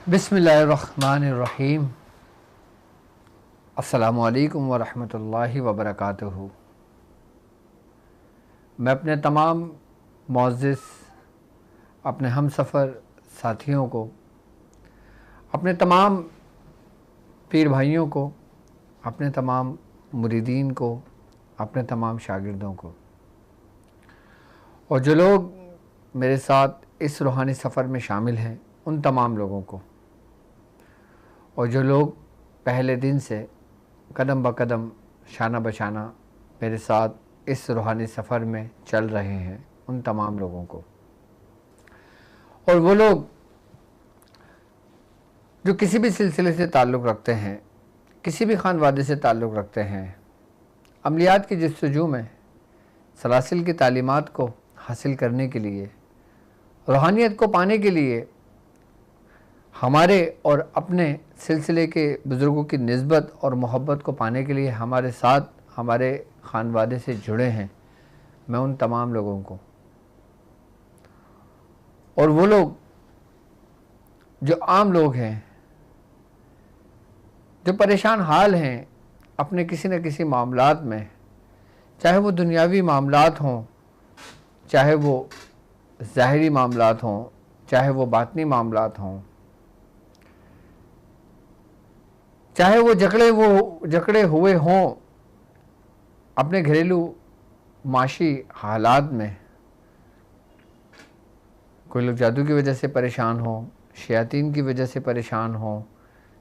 बिस्मिल्लाहिर्रहमानिर्रहीम। अस्सलामुअलैकुम वरहमतुल्लाहि वबरकातुहू। मैं अपने तमाम मुअज़्ज़िज़ अपने हमसफ़र साथियों को, अपने तमाम पीर भाइयों को, अपने तमाम मुरीदीन को, अपने तमाम शागिर्दों को और जो लोग मेरे साथ इस रूहानी सफ़र में शामिल हैं उन तमाम लोगों को, और जो लोग पहले दिन से कदम ब कदम शाना बशाना मेरे साथ इस रूहानी सफ़र में चल रहे हैं उन तमाम लोगों को, और वो लोग जो किसी भी सिलसिले से ताल्लुक़ रखते हैं, किसी भी खानवादे से ताल्लुक़ रखते हैं, अमलियात की जस्तजू में सलासिल की तालीमात को हासिल करने के लिए, रूहानियत को पाने के लिए, हमारे और अपने सिलसिले के बुज़ुर्गों की निस्बत और मोहब्बत को पाने के लिए हमारे साथ हमारे खानवादे से जुड़े हैं, मैं उन तमाम लोगों को, और वो लोग जो आम लोग हैं, जो परेशान हाल हैं अपने किसी न किसी मामलात में, चाहे वो दुनियावी मामलात हों, चाहे वो ज़ाहिरी मामलात हों, चाहे वो बातनी मामलात हों, चाहे वो जकड़े हुए हों अपने घरेलू माशी हालात में। कोई लोग जादू की वजह से परेशान हो, शयातीन की वजह से परेशान हो,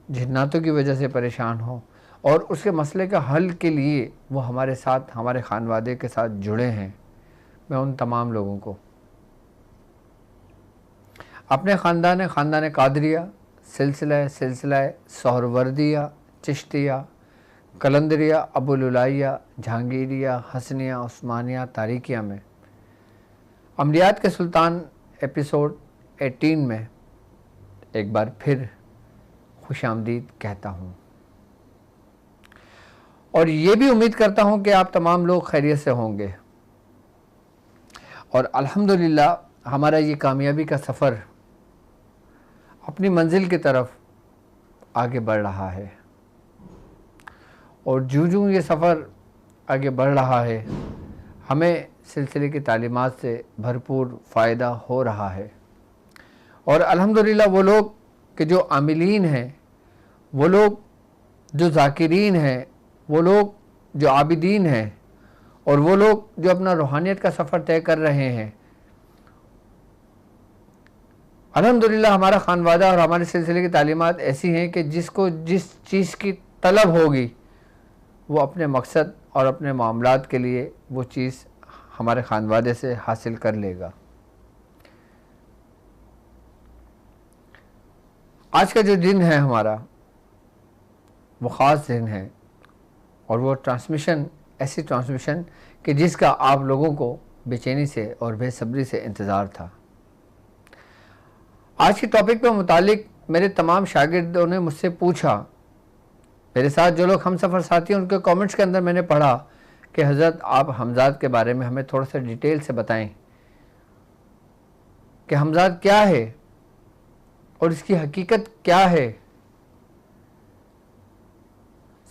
जिन्नातों की वजह से परेशान हो, और उसके मसले का हल के लिए वो हमारे साथ, हमारे खानवादे के साथ जुड़े हैं, मैं उन तमाम लोगों को अपने ख़ानदान कादरिया, सिलसिला सोहरवर्दिया, चिश्तिया, कलंदरिया, अबुलुलाइया, जहांगीरिया, हसनिया, उस्मानिया, तारिकिया में अमलियात के सुल्तान एपिसोड 18 में एक बार फिर खुशामदीद कहता हूँ, और ये भी उम्मीद करता हूँ कि आप तमाम लोग खैरियत से होंगे। और अल्हम्दुलिल्लाह हमारा ये कामयाबी का सफ़र अपनी मंजिल की तरफ आगे बढ़ रहा है, और जूं ये सफ़र आगे बढ़ रहा है हमें सिलसिले की तालीमात से भरपूर फ़ायदा हो रहा है। और अल्हम्दुलिल्लाह वो लोग कि जो आमिलीन हैं, वो लोग जो ज़ाकिरीन हैं, वो लोग जो आबिदीन हैं, और वो लोग जो अपना रूहानियत का सफ़र तय कर रहे हैं, अल्हम्दुलिल्लाह हमारा खानवादा और हमारे सिलसिले की तालीमात ऐसी हैं कि जिसको जिस चीज़ की तलब होगी वो अपने मकसद और अपने मामलात के लिए वो चीज़ हमारे खानवादे से हासिल कर लेगा। आज का जो दिन है हमारा वो ख़ास दिन है, और वो ट्रांसमिशन ऐसी ट्रांसमिशन कि जिसका आप लोगों को बेचैनी से और बेसब्री से इंतज़ार था। आज की टॉपिक पे मुतालिक मेरे तमाम शागिर्दों ने मुझसे पूछा, मेरे साथ जो लोग हम सफ़र साथी हैं उनके कमेंट्स के अंदर मैंने पढ़ा कि हज़रत आप हमज़ाद के बारे में हमें थोड़ा सा डिटेल से बताएं कि हमज़ाद क्या है और इसकी हकीकत क्या है।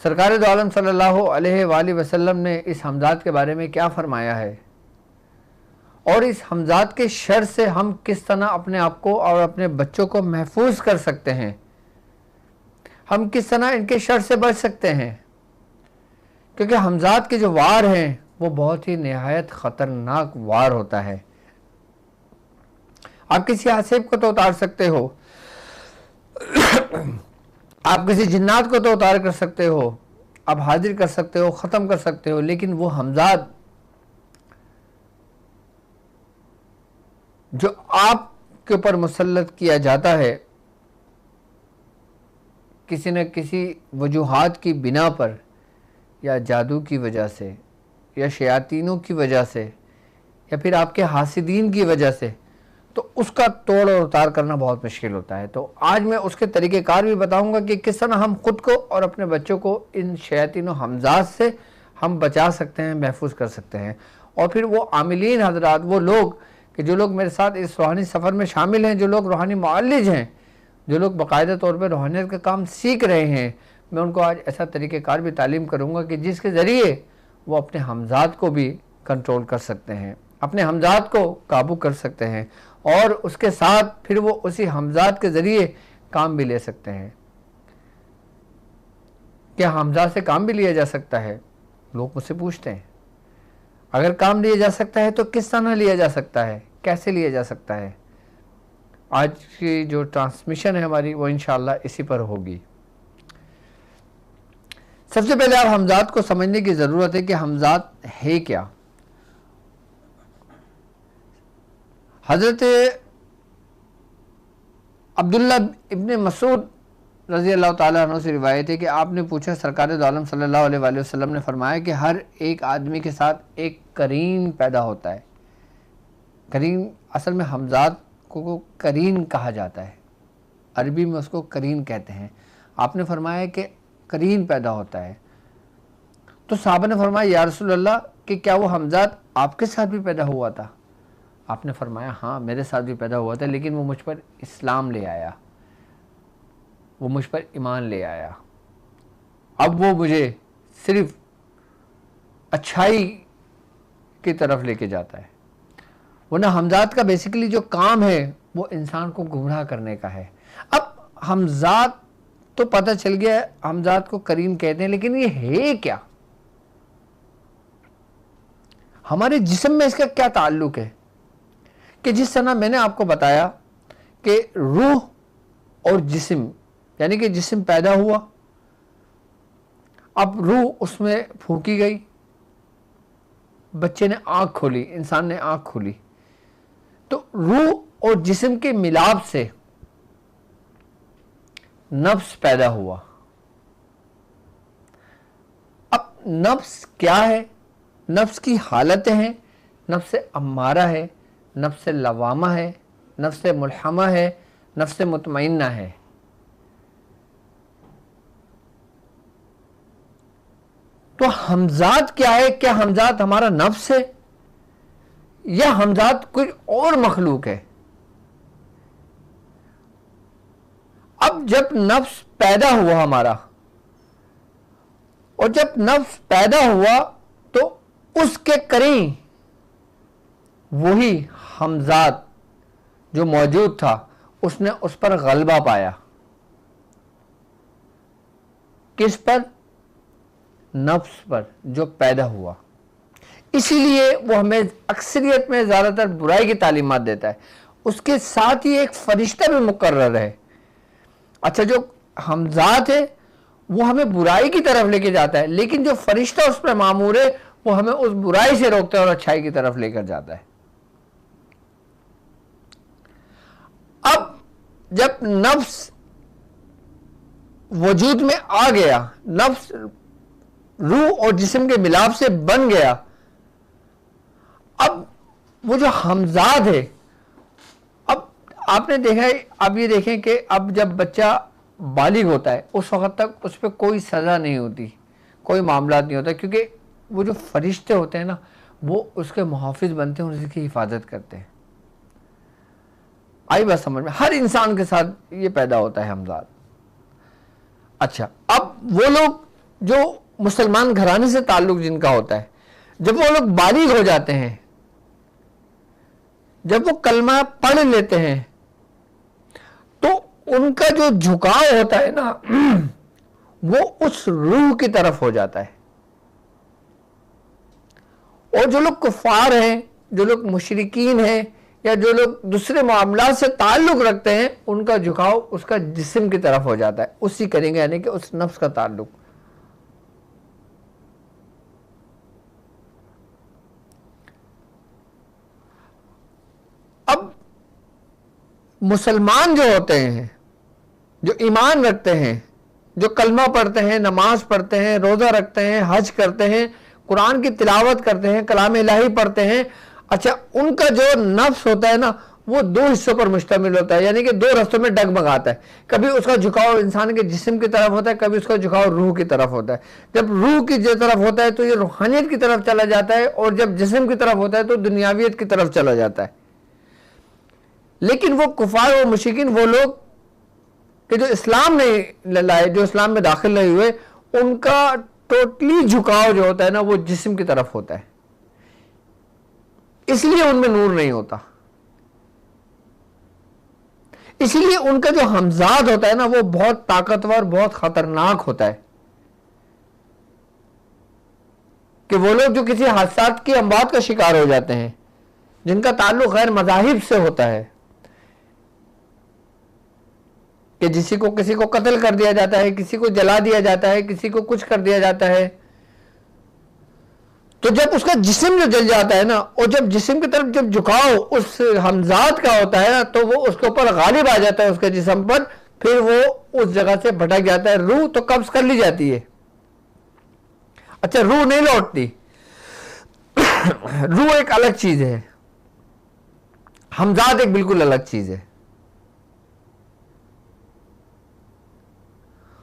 सरकार दो आलम सल्लल्लाहु अलैहि वसल्लम ने इस हमज़ाद के बारे में क्या फ़रमाया है, और इस हमज़ाद के शर से हम किस तरह अपने आप को और अपने बच्चों को महफूज कर सकते हैं, हम किस तरह इनके शर से बच सकते हैं, क्योंकि हमज़ाद के जो वार हैं वो बहुत ही नहायत ख़तरनाक वार होता है। आप किसी आसिफ को तो उतार सकते हो, आप किसी जिन्नात को तो उतार कर सकते हो, आप हाजिर कर सकते हो, ख़त्म कर सकते हो, लेकिन वो हमज़ाद जो आपके ऊपर मुसल्लत किया जाता है किसी न किसी वजूहात की बिना पर, या जादू की वजह से, या शयातीनों की वजह से, या फिर आपके हासिदीन की वजह से, तो उसका तोड़ और उतार करना बहुत मुश्किल होता है। तो आज मैं उसके तरीक़ेकार भी बताऊंगा कि किस तरह हम ख़ुद को और अपने बच्चों को इन शयातीन और हमज़ाद से हम बचा सकते हैं, महफूज कर सकते हैं। और फिर वो आमिलीन हज़रात, वो लोग कि जो लोग मेरे साथ इस रूहानी सफ़र में शामिल हैं, जो लोग रूहानी मुअल्लिज हैं, जो लोग बाकायदा तौर पर रूहानियत का काम सीख रहे हैं, मैं उनको आज ऐसा तरीक़ेकार भी तालीम करूँगा कि जिसके ज़रिए वो अपने हमज़ात को भी कंट्रोल कर सकते हैं, अपने हमज़ात को काबू कर सकते हैं और उसके साथ फिर वो उसी हमज़ात के ज़रिए काम भी ले सकते हैं। क्या हमज़ात से काम भी लिया जा सकता है? लोग मुझसे पूछते हैं। अगर काम लिया जा सकता है तो किस तरह लिया जा सकता है, कैसे लिया जा सकता है? आज की जो ट्रांसमिशन है हमारी वो इंशाअल्लाह इसी पर होगी। सबसे पहले आप हमज़ात को समझने की ज़रूरत है कि हमज़ात है क्या। हज़रत अब्दुल्ला इब्न मसूद रज़ी अल्लाह ताला अन्हु से रिवायत है कि आपने पूछा, सरकार दो आलम सल्लल्लाहु अलैहि वसल्लम ने फरमाया कि हर एक आदमी के साथ एक करीन पैदा होता है। करीन असल में हमज़ात को करीन कहा जाता है, अरबी में उसको करीन कहते हैं। आपने फरमाया कि करीन पैदा होता है, तो साहबा ने फरमाया या रसूल अल्लाह कि क्या वो हमज़ात आपके साथ भी पैदा हुआ था? आपने फरमाया हाँ मेरे साथ भी पैदा हुआ था, लेकिन वो मुझ पर इस्लाम ले आया, वो मुझ पर ईमान ले आया। अब वो मुझे सिर्फ अच्छाई की तरफ लेके जाता है, वरना हमज़ात का बेसिकली जो काम है वो इंसान को गुमराह करने का है। अब हमज़ात तो पता चल गया, हमज़ात को करीन कहते हैं, लेकिन ये है क्या? हमारे जिस्म में इसका क्या ताल्लुक है? कि जिस तरह मैंने आपको बताया कि रूह और जिस्म, यानी कि जिस्म पैदा हुआ, अब रूह उसमें फूंकी गई, बच्चे ने आँख खोली, इंसान ने आँख खोली, तो रूह और जिस्म के मिलाप से नफ्स पैदा हुआ। अब नफ्स क्या है? नफ्स की हालतें हैं, नफ्स अम्मारा है, नफ्स लवामा है, नफ्स मुल्हमा है, नफ्स मुतमइन्ना है। तो हमज़ात क्या है? क्या हमज़ात हमारा नफ्स है या हमज़ात कोई और मखलूक है? अब जब नफ्स पैदा हुआ हमारा, और जब नफ्स पैदा हुआ तो उसके करीब वही हमज़ात जो मौजूद था उसने उस पर गलबा पाया। किस पर? नफ्स पर जो पैदा हुआ। इसीलिए वो हमें अक्सरियत में ज़्यादातर बुराई की तालीमात देता है। उसके साथ ही एक फरिश्ता भी मुकर्रर है। अच्छा, जो हमज़ात है वो हमें बुराई की तरफ लेके जाता है, लेकिन जो फरिश्ता उस पर मामूर है वो हमें उस बुराई से रोकता है और अच्छाई की तरफ लेकर जाता है। अब जब नफ्स वजूद में आ गया, नफ्स रूह और जिस्म के मिलाप से बन गया, अब वो जो हमज़ात है, अब आपने देखा है, अब ये देखें कि अब जब बच्चा बालिग होता है उस वक़्त तक उस पर कोई सज़ा नहीं होती, कोई मामला नहीं होता, क्योंकि वो जो फरिश्ते होते हैं ना वो उसके मुहाफ़िज़ बनते हैं और उसकी हिफाजत करते हैं। आई बात समझ में? हर इंसान के साथ ये पैदा होता है हमज़ात। अच्छा, अब वो लोग जो मुसलमान घराने से ताल्लुक़ जिनका होता है, जब वो लोग बालिग हो जाते हैं, जब वो कलमा पढ़ लेते हैं, तो उनका जो झुकाव होता है ना वो उस रूह की तरफ हो जाता है। और जो लोग कुफार हैं, जो लोग मुशरिकीन हैं, या जो लोग दूसरे मामला से ताल्लुक़ रखते हैं, उनका झुकाव उसका जिस्म की तरफ हो जाता है, उसी करेंगे, यानी कि उस नफ्स का ताल्लुक़। अब मुसलमान जो होते हैं, जो ईमान रखते हैं, जो कलमा पढ़ते हैं, नमाज पढ़ते हैं, रोज़ा रखते हैं, हज करते हैं, कुरान की तिलावत करते हैं, कलाम इलाही पढ़ते हैं, अच्छा, उनका जो नफ्स होता है ना वो दो हिस्सों पर मुश्तमिल होता है, यानी कि दो रास्तों में डगमगाता है। कभी उसका झुकाव इंसान के जिस्म की तरफ होता है, कभी उसका झुकाव रूह की तरफ होता है। जब रूह की तरफ होता है तो ये रूहानियत की तरफ चला जाता है, और जब जिस्म की तरफ होता है तो दुनियावियत की तरफ चला जाता है। लेकिन वो कुफार, वो मुशरिकीन, वो लोग कि जो इस्लाम नहीं लाए, जो इस्लाम में दाखिल नहीं हुए, उनका टोटली झुकाव जो होता है ना वो जिस्म की तरफ होता है, इसलिए उनमें नूर नहीं होता। इसलिए उनका जो हमजाद होता है ना वो बहुत ताकतवर, बहुत खतरनाक होता है, कि वो लोग जो किसी हादसा की अमवात का शिकार हो जाते हैं, जिनका ताल्लुक गैर मज़ाहिब से होता है, कि किसी को कत्ल कर दिया जाता है, किसी को जला दिया जाता है, किसी को कुछ कर दिया जाता है, तो जब उसका जिस्म जो जल जाता है ना, और जब जिस्म की तरफ जब झुकाव उस हमजाद का होता है ना, तो वो उसके ऊपर गालिब आ जाता है उसके जिस्म पर, फिर वो उस जगह से भटक जाता है। रूह तो कब्ज कर ली जाती है, अच्छा रूह नहीं लौटती। रूह एक अलग चीज है, हमजाद एक बिल्कुल अलग चीज है।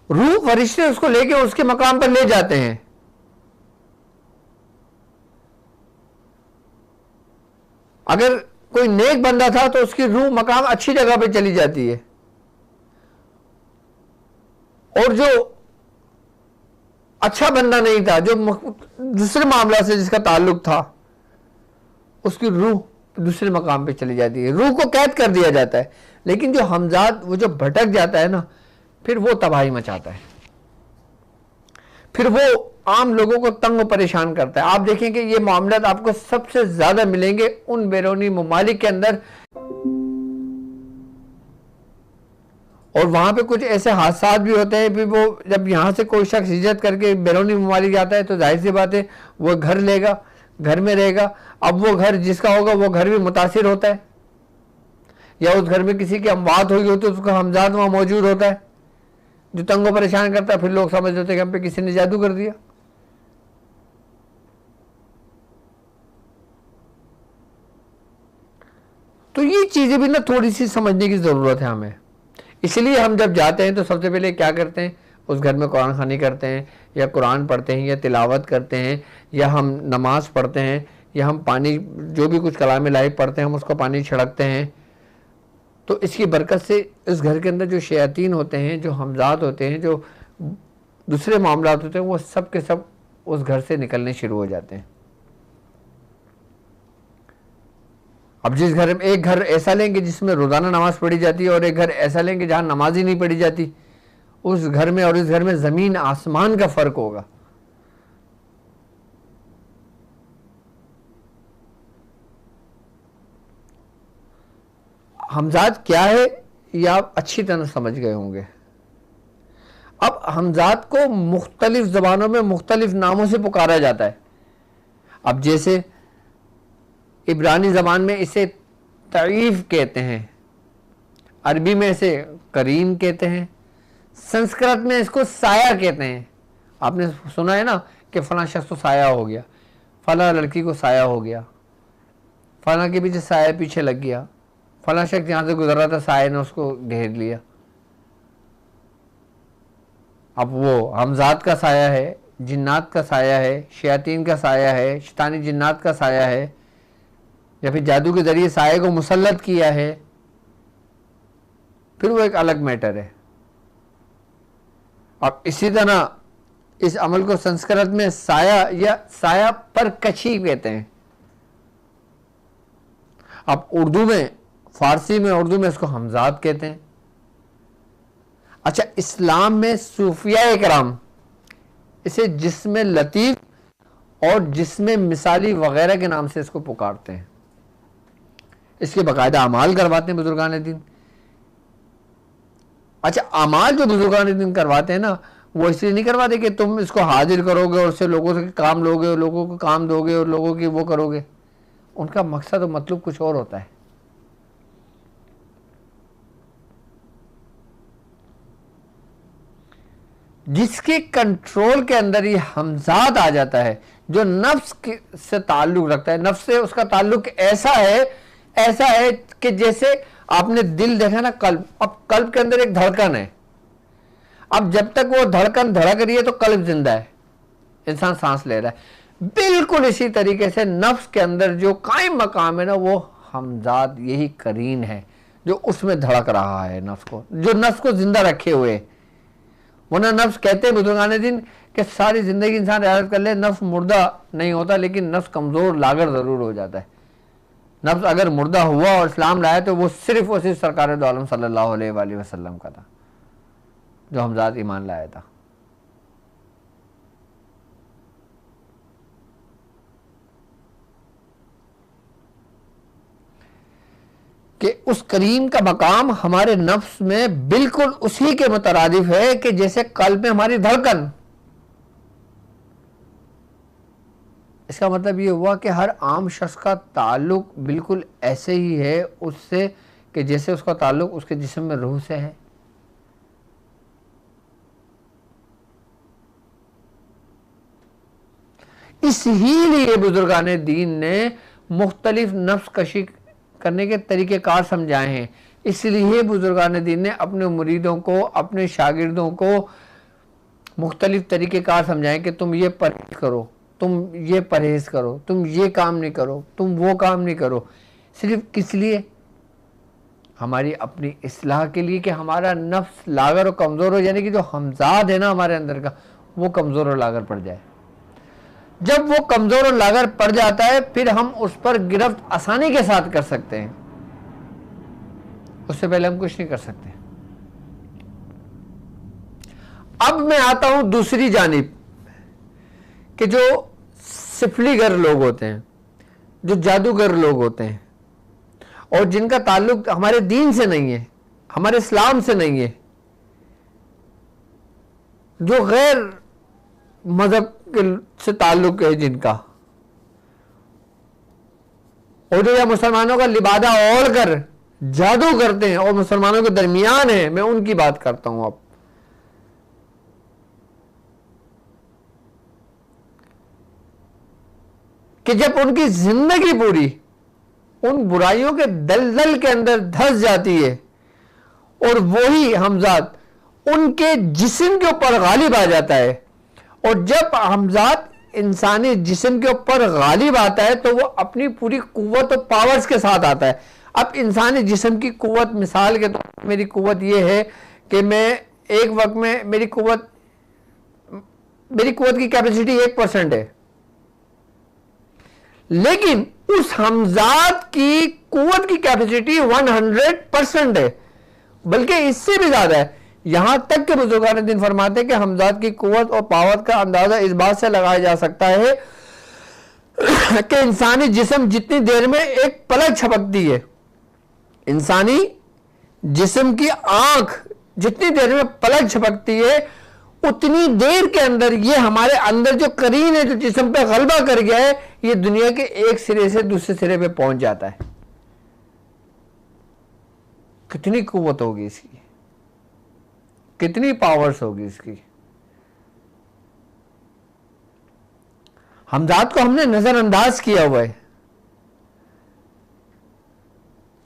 रूह फरिश्ते उसको लेके उसके मकाम पर ले जाते हैं। अगर कोई नेक बंदा था तो उसकी रूह मकाम अच्छी जगह पे चली जाती है, और जो अच्छा बंदा नहीं था, जो दूसरे मामला से जिसका ताल्लुक था, उसकी रूह दूसरे मकाम पे चली जाती है, रूह को कैद कर दिया जाता है। लेकिन जो हमजाद वो जो भटक जाता है ना, फिर वो तबाही मचाता है, फिर वो आम लोगों को तंग और परेशान करता है। आप देखेंगे ये मामलात आपको सबसे ज्यादा मिलेंगे उन बैरूनी ममालिक के अंदर, और वहां पे कुछ ऐसे हादसा भी होते हैं। फिर वो जब यहाँ से कोई शख्स हिजरत करके बैरूनी ममालिक जाता है तो जाहिर सी बात है वो घर लेगा, घर में रहेगा। अब वो घर जिसका होगा वो घर भी मुतासिर होता है, या उस घर में किसी की अमवात हुई हो तो उसका हमजाद वहां मौजूद होता है जो तंगो परेशान करता है। फिर लोग समझ लेते हैं कि हम पे किसी ने जादू कर दिया। तो ये चीजें भी ना थोड़ी सी समझने की जरूरत है हमें। इसलिए हम जब जाते हैं तो सबसे पहले क्या करते हैं, उस घर में कुरान खानी करते हैं, या कुरान पढ़ते हैं, या तिलावत करते हैं, या हम नमाज पढ़ते हैं, या हम पानी जो भी कुछ कलाम इलाही पढ़ते हैं हम उसको पानी छिड़कते हैं। तो इसकी बरकत से इस घर के अंदर जो शयातीन होते हैं, जो हमजाद होते हैं, जो दूसरे मामलात होते हैं, वो सब के सब उस घर से निकलने शुरू हो जाते हैं। अब जिस घर में, एक घर ऐसा लेंगे जिसमें रोजाना नमाज पढ़ी जाती है, और एक घर ऐसा लेंगे जहां नमाज ही नहीं पढ़ी जाती, उस घर में और इस घर में जमीन आसमान का फर्क होगा। हमजाद क्या है ये आप अच्छी तरह समझ गए होंगे। अब हमजाद को मुख्तलिफ जबानों में मुख्तलिफ नामों से पुकारा जाता है। अब जैसे इब्रानी ज़बान में इसे तईफ कहते हैं, अरबी में इसे करीम कहते हैं, संस्कृत में इसको साया कहते हैं। आपने सुना है ना कि फला शख्स को साया हो गया, फला लड़की को साया हो गया, फला के पीछे साया पीछे लग गया, फला शख्स यहाँ से गुजर रहा था, साया ने उसको घेर लिया। अब वो हमजाद का साया है, जिन्नात का साया है, शयातीन का साया है, शैतानी जिन्नात का साया है, या फिर जादू के जरिए साये को मुसल्लत किया है, फिर वो एक अलग मैटर है। अब इसी तरह इस अमल को संस्कृत में साया या साया पर कशी कहते हैं। अब उर्दू में, फारसी में, उर्दू में इसको हमजाद कहते हैं। अच्छा, इस्लाम में सूफिया इकराम इसे जिस्म लतीफ और जिस्म मिसाली वगैरह के नाम से इसको पुकारते हैं। इसके बाकायदा अमाल करवाते हैं बुजुर्गान दीन। अच्छा, अमाल जो बुजुर्गान दीन करवाते हैं ना, वो इसलिए नहीं करवाते कि तुम इसको हाजिर करोगे और उससे लोगों से काम लोगे और लोगों को काम दोगे और लोगों की वो करोगे। उनका मकसद और मतलब कुछ और होता है। जिसके कंट्रोल के अंदर ये हमजाद आ जाता है, जो नफ्स से ताल्लुक रखता है, नफ्स से उसका ताल्लुक ऐसा है कि जैसे आपने दिल देखा ना, कल्ब। अब कल्ब के अंदर एक धड़कन है। अब जब तक वो धड़कन धड़क रही है तो कल्ब जिंदा है, इंसान सांस ले रहा है। बिल्कुल इसी तरीके से नफ्स के अंदर जो कायम मकाम है ना, वो हमजाद यही करीन है जो उसमें धड़क रहा है, नफ्स को, जो नफ्स को जिंदा रखे हुए। वरना नफ्स, कहते हैं बुजुर्गान दिन कि सारी जिंदगी इंसान रियाजत कर ले, नफ्स मुर्दा नहीं होता, लेकिन नफ्स कमज़ोर लागर ज़रूर हो जाता है। नफ्स अगर मुर्दा हुआ और इस्लाम लाया तो वो सिर्फ और सिर्फ सरकार दो आलम सल्लल्लाहु अलैहि वसल्लम का था, जो हमजाद ईमान लाया था। कि उस करीम का मकाम हमारे नफ्स में बिल्कुल उसी के मुतरादिफ है कि जैसे कल्ब में हमारी धड़कन। इसका मतलब ये हुआ कि हर आम शख्स का ताल्लुक बिल्कुल ऐसे ही है उससे कि जैसे उसका ताल्लुक उसके जिस्म में रूह से है। इसीलिए बुजुर्गान दीन ने मुख्तलिफ नफ्स कशी करने के तरीक़ेकार समझाए हैं। इसलिए बुजुर्गान दीन ने अपने मुरीदों को, अपने शागिर्दों को मुख्तलिफ तरीक़ेकार समझाए कि तुम ये परहेज़ करो, तुम ये परहेज़ करो, तुम ये काम नहीं करो, तुम वो काम नहीं करो। सिर्फ किस लिए? हमारी अपनी इस्लाह के लिए, कि हमारा नफ्स लागर और कमज़ोर हो, यानी कि जो हमजाद है ना हमारे अंदर का, वो कमज़ोर और लागर पड़ जाए। जब वो कमज़ोर और लागर पड़ जाता है फिर हम उस पर गिरफ्त आसानी के साथ कर सकते हैं, उससे पहले हम कुछ नहीं कर सकते। अब मैं आता हूं दूसरी जानिब कि जो सिफलीगर लोग होते हैं, जो जादूगर लोग होते हैं और जिनका ताल्लुक हमारे दीन से नहीं है, हमारे इस्लाम से नहीं है, जो गैर मजहब से ताल्लुक है जिनका, और जो या मुसलमानों का लिबादा ओढ़ कर जादू करते हैं और मुसलमानों के दरमियान है, मैं उनकी बात करता हूं। अब कि जब उनकी जिंदगी पूरी उन बुराइयों के दलदल के अंदर धंस जाती है और वही हमजाद उनके जिस्म के ऊपर गालिब आ जाता है, और जब हमजाद इंसानी जिस्म के ऊपर गालिब आता है तो वो अपनी पूरी कुव्वत और पावर्स के साथ आता है। अब इंसानी जिस्म की कुव्वत, मिसाल के तौर पर मेरी कुव्वत ये है कि मैं एक वक्त में मेरी कुव्वत की कैपेसिटी 1% है, लेकिन उस हमजाद की कुव्वत की कैपेसिटी 100% है, बल्कि इससे भी ज्यादा है। यहां तक कि बुजुर्गान दीन फरमाते हैं कि हमजाद की कुव्वत और पावर का अंदाजा इस बात से लगाया जा सकता है कि इंसानी जिस्म जितनी देर में एक पलक झपकती है, इंसानी जिस्म की आंख जितनी देर में पलक झपकती है, उतनी देर के अंदर ये हमारे अंदर जो करीन है, जो जिस्म पे गलबा कर गया है, ये दुनिया के एक सिरे से दूसरे सिरे पे पहुंच जाता है। कितनी कुव्वत होगी इसकी, कितनी पावर्स होगी इसकी। हमजाद को हमने नजरअंदाज किया हुआ है,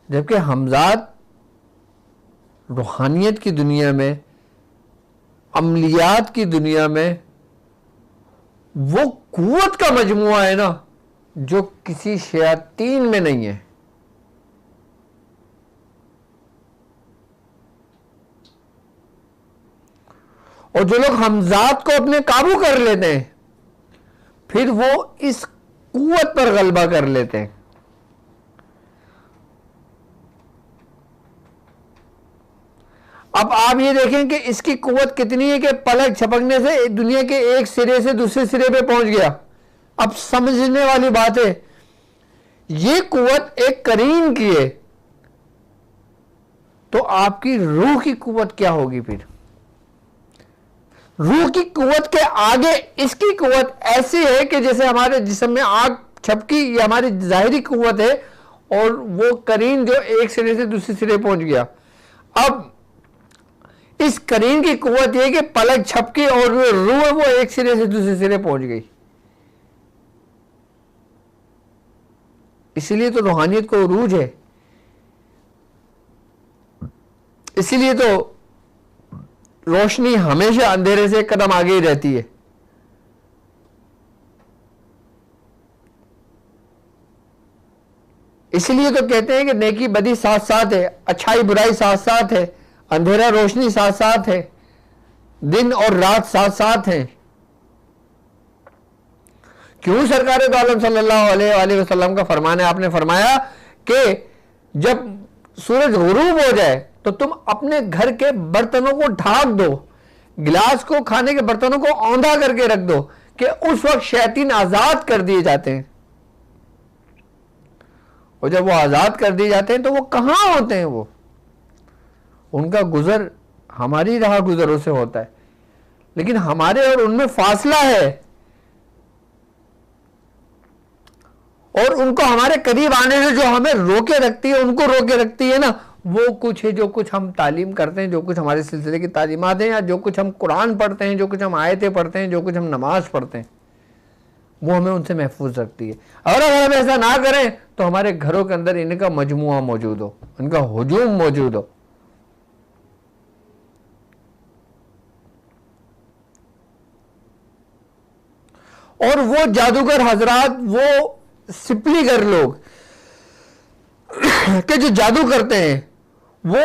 जबकि हमजाद रूहानियत की दुनिया में, अमलियात की दुनिया में वो कुव्वत का मजमुआ है ना, जो किसी शयातीन में नहीं है। और जो लोग हमजाद को अपने काबू कर लेते हैं, फिर वो इस कुव्वत पर गलबा कर लेते हैं। अब आप ये देखें कि इसकी कुव्वत कितनी है कि पलक झपकने से दुनिया के एक सिरे से दूसरे सिरे पे पहुंच गया। अब समझने वाली बात है, ये कुव्वत एक करीन की है, तो आपकी रूह की कुव्वत क्या होगी फिर? रूह की कुव्वत के आगे इसकी कुव्वत ऐसी है कि जैसे हमारे जिस्म में आग झपकी, ये हमारी जाहिरी कुव्वत है, और वो करीन जो एक सिरे से दूसरे सिरे पहुंच गया। अब इस करीन की कुव्वत यह कि पलक झपकी और रूह वो एक सिरे से दूसरे सिरे पहुंच गई। इसीलिए तो रूहानियत को उरूज है, इसीलिए तो रोशनी हमेशा अंधेरे से एक कदम आगे ही रहती है। इसलिए तो कहते हैं कि नेकी बदी साथ साथ है, अच्छाई बुराई साथ साथ है, अंधेरा रोशनी साथ साथ है, दिन और रात साथ साथ है। क्यों? सरकार दो आलम सल्लल्लाहु अलैहि वसल्लम का फरमान है, आपने फरमाया कि जब सूरज गुरूब हो जाए तो तुम अपने घर के बर्तनों को ढाक दो, गिलास को, खाने के बर्तनों को औंधा करके रख दो, कि उस वक्त शैतान आजाद कर दिए जाते हैं। और जब वो आजाद कर दिए जाते हैं तो वो कहां होते हैं? वो उनका गुजर हमारी राह गुजरों से होता है, लेकिन हमारे और उनमें फासला है, और उनको हमारे करीब आने से जो हमें रोके रखती है, उनको रोके रखती है ना, वो कुछ है जो कुछ हम तालीम करते हैं, जो कुछ हमारे सिलसिले की तालीमात हैं, या जो कुछ हम कुरान पढ़ते हैं, जो कुछ हम आयतें पढ़ते हैं, जो कुछ हम नमाज पढ़ते हैं, वो हमें उनसे महफूज रखती है। और अगर हम ऐसा ना करें तो हमारे घरों के अंदर इनका मजमुआ मौजूद हो, इनका हुजूम मौजूद हो। और वो जादूगर हजरात, वो सिपलीगर लोग के जो जादू करते हैं, वो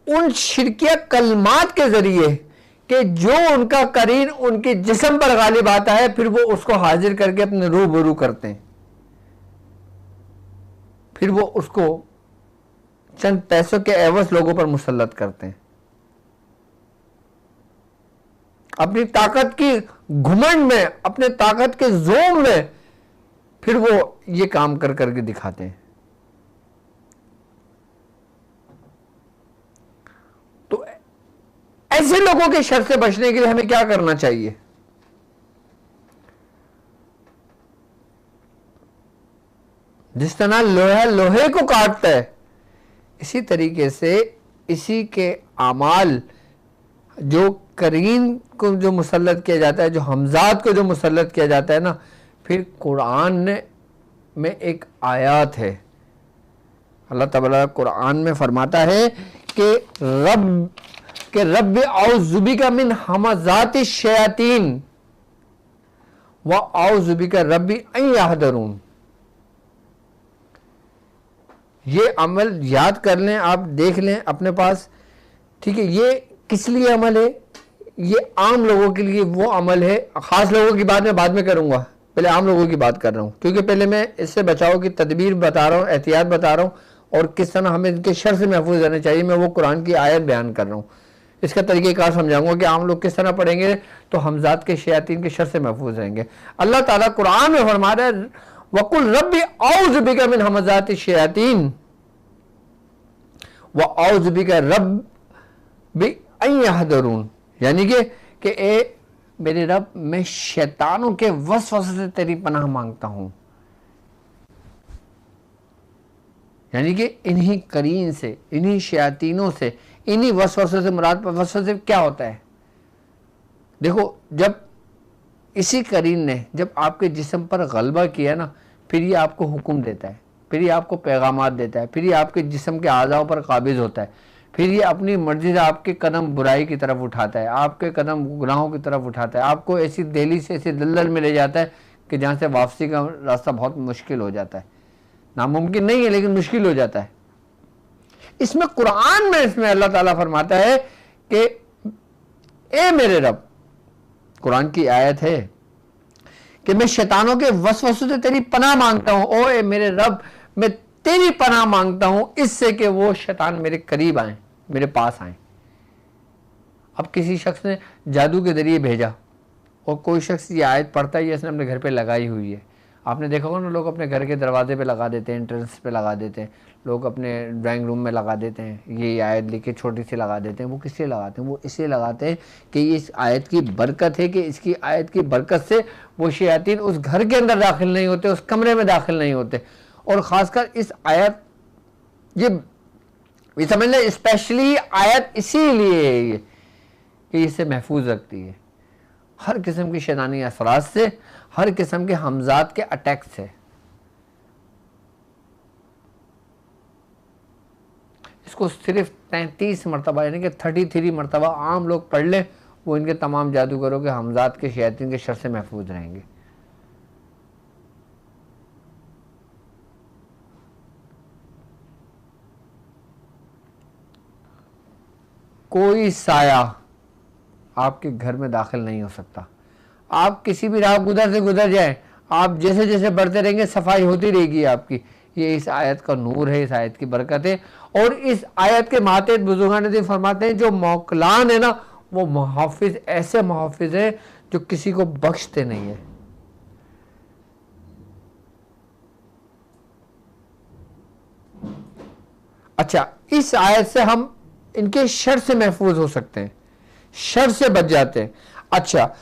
उन शिरकिया कलमात के जरिए कि जो उनका करीन उनके जिस्म पर गालिब आता है, फिर वो उसको हाजिर करके अपने रूबरू करते हैं, फिर वो उसको चंद पैसों के एवज लोगों पर मुसल्लत करते हैं, अपनी ताकत की घुमंड में, अपने ताकत के जोम में, फिर वो ये काम कर करके दिखाते हैं। तो ऐसे लोगों के शर से बचने के लिए हमें क्या करना चाहिए? जिस तरह लोहा लोहे को काटता है, इसी तरीके से इसी के आमाल, जो करीन को जो मुसल्लत किया जाता है, जो हमजात को जो मुसल्लत किया जाता है ना, फिर कुरान में एक आयत है, अल्लाह ताला कुरान में फरमाता है कि रब औज़ुबिका मिन हमज़ाति शयातीन व औज़ुबिका रब्बी अन यहदरून। ये अमल याद कर लें, आप देख लें अपने पास, ठीक है? ये किस लिए अमल है? ये आम लोगों के लिए वो अमल है। खास लोगों की बात मैं बाद में करूंगा, पहले आम लोगों की बात कर रहा हूं, क्योंकि पहले मैं इससे बचाव की तदबीर बता रहा हूं, एहतियात बता रहा हूं, और किस तरह हमें इनके शर से महफूज रहना चाहिए, मैं वो कुरान की आयत बयान कर रहा हूं। इसका तरीक़ेकार समझाऊंगा कि आम लोग किस तरह पढ़ेंगे तो हमजात के शयातीन के शर से महफूज रहेंगे। अल्लाह ताला कुरान में फरमा रहा है, वकुल रब्बी औज़ु बिका मिन हमज़ाति शयातीन व औज़ु बिका रब्बी अन यहदरून, यानी कि ए मेरे रब, मैं शैतानों के वसवसे से तेरी पनाह मांगता हूं। यानी कि इन्हीं करीन से, इन्हीं शयातीनों से, इन्हीं वसवसे से मुराद, वसवसे क्या होता है? देखो, जब इसी करीन ने जब आपके जिस्म पर गलबा किया ना, फिर ये आपको हुक्म देता है, फिर ये आपको पैगामात देता है, फिर ये आपके जिस्म के आज़ाओं पर काबिज होता है, फिर ये अपनी मर्जी से आपके कदम बुराई की तरफ उठाता है, आपके कदम गुनाहों की तरफ उठाता है, आपको ऐसी दहलीज से, ऐसी दलदल में ले जाता है कि जहाँ से वापसी का रास्ता बहुत मुश्किल हो जाता है। नामुमकिन नहीं है, लेकिन मुश्किल हो जाता है। इसमें कुरान में इसमें अल्लाह ताला फरमाता है कि ए मेरे रब, कुरान की आयत है कि मैं शैतानों के वसवसों से तेरी पनाह मांगता हूं। ओ ए मेरे रब, मैं तेरी पनाह मांगता हूं इससे कि वो शैतान मेरे करीब आए, मेरे पास आए। अब किसी शख्स ने जादू के जरिए भेजा और कोई शख्स ये आयत पढ़ता है, ये इसने अपने घर पे लगाई हुई है। आपने देखा होगा ना, लोग अपने घर के दरवाजे पे लगा देते हैं, एंट्रेंस पे लगा देते हैं, लोग अपने ड्राइंग रूम में लगा देते हैं, ये आयत लिख के छोटी सी लगा देते हैं। वो किसलिए लगाते हैं? वो इसलिए लगाते हैं कि ये इस आयत की बरकत है, कि इसकी आयत की बरकत से वो शयातीन उस घर के अंदर दाखिल नहीं होते, उस कमरे में दाखिल नहीं होते। और ख़ासकर इस आयत, ये समझ लें, स्पेशली आयत इसीलिए है ये कि इसे महफूज रखती है हर किस्म की शैतानी असरात से, हर किस्म के हमजात के अटैक से। इसको सिर्फ 33 मरतबा, यानी कि 33 मरतबा आम लोग पढ़ लें, वो इनके तमाम जादूगरों के, हमजात के, शैतान के शर से महफूज रहेंगे। कोई साया आपके घर में दाखिल नहीं हो सकता। आप किसी भी राह गुजर से गुजर जाएं, आप जैसे जैसे बढ़ते रहेंगे सफाई होती रहेगी आपकी। ये इस आयत का नूर है, इस आयत की बरकत है। और इस आयत के मातेहत बुजुर्गान दिन फरमाते हैं जो मौकलान है ना, वो मुहाफिज ऐसे मुहाफिज है जो किसी को बख्शते नहीं है। अच्छा, इस आयत से हम इनके शर से महफूज हो सकते हैं, शर से बच जाते हैं। अच्छा,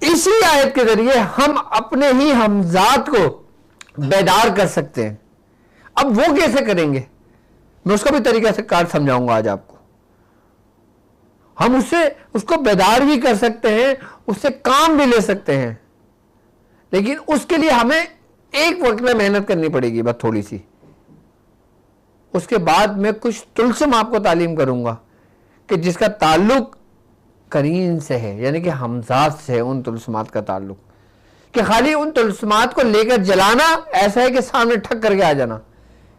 इसी आयत के जरिए हम अपने ही हमजात को बेदार कर सकते हैं। अब वो कैसे करेंगे, मैं उसका भी तरीका से कार समझाऊंगा आज आपको। हम उसको बेदार भी कर सकते हैं, उससे काम भी ले सकते हैं, लेकिन उसके लिए हमें एक वक्त में मेहनत करनी पड़ेगी, बस थोड़ी सी। उसके बाद मैं कुछ तुलसम आपको तालीम करूंगा कि जिसका ताल्लुक करीन से है, यानी कि हमजात से है, उन तुलसमात का ताल्लुक। कि खाली उन तुलसमात को लेकर जलाना ऐसा है कि सामने ठक करके आ जाना।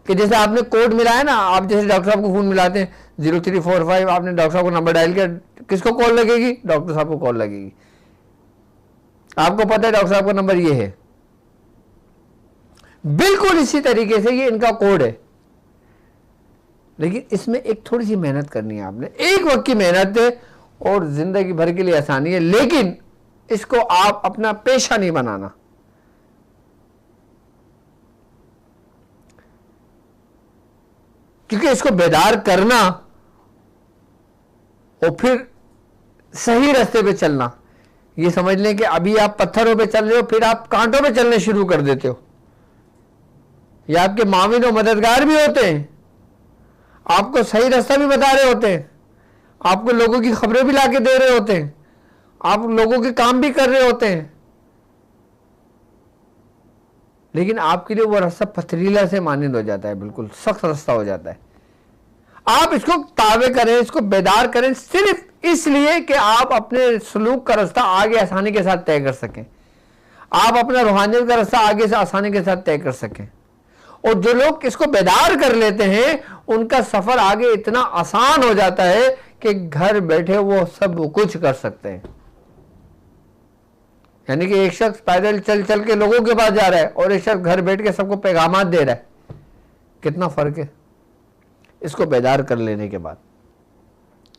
कि जैसे आपने कोड मिलाया ना, आप जैसे डॉक्टर साहब को फोन मिलाते हैं 0345, आपने डॉक्टर साहब को नंबर डायल किया, किसको कॉल लगेगी? डॉक्टर साहब को कॉल लगेगी। आपको पता है डॉक्टर साहब का नंबर ये है। बिल्कुल इसी तरीके से ये इनका कोड है, लेकिन इसमें एक थोड़ी सी मेहनत करनी है आपने। एक वक्त की मेहनत है और जिंदगी भर के लिए आसानी है, लेकिन इसको आप अपना पेशा नहीं बनाना। क्योंकि इसको बेदार करना और फिर सही रास्ते पे चलना, ये समझ लें कि अभी आप पत्थरों पे चल रहे हो, फिर आप कांटों पे चलने शुरू कर देते हो। ये आपके माविन और मददगार भी होते हैं, आपको सही रास्ता भी बता रहे होते हैं, आपको लोगों की खबरें भी लाके दे रहे होते हैं, आप लोगों के काम भी कर रहे होते हैं, लेकिन आपके लिए वो रास्ता पथरीला से मानिंद हो जाता है, बिल्कुल सख्त रास्ता हो जाता है। आप इसको ताबे करें, इसको बेदार करें, सिर्फ इसलिए कि आप अपने सलूक का रास्ता आगे आसानी के साथ तय कर सकें, आप अपना रूहानियत का रास्ता आगे से आसानी के साथ तय कर सकें। और जो लोग इसको बेदार कर लेते हैं, उनका सफर आगे इतना आसान हो जाता है कि घर बैठे वो सब कुछ कर सकते हैं। यानी कि एक शख्स पैदल चल चल के लोगों के पास जा रहा है और एक शख्स घर बैठ के सबको पैगामात दे रहा है। कितना फर्क है इसको बेदार कर लेने के बाद।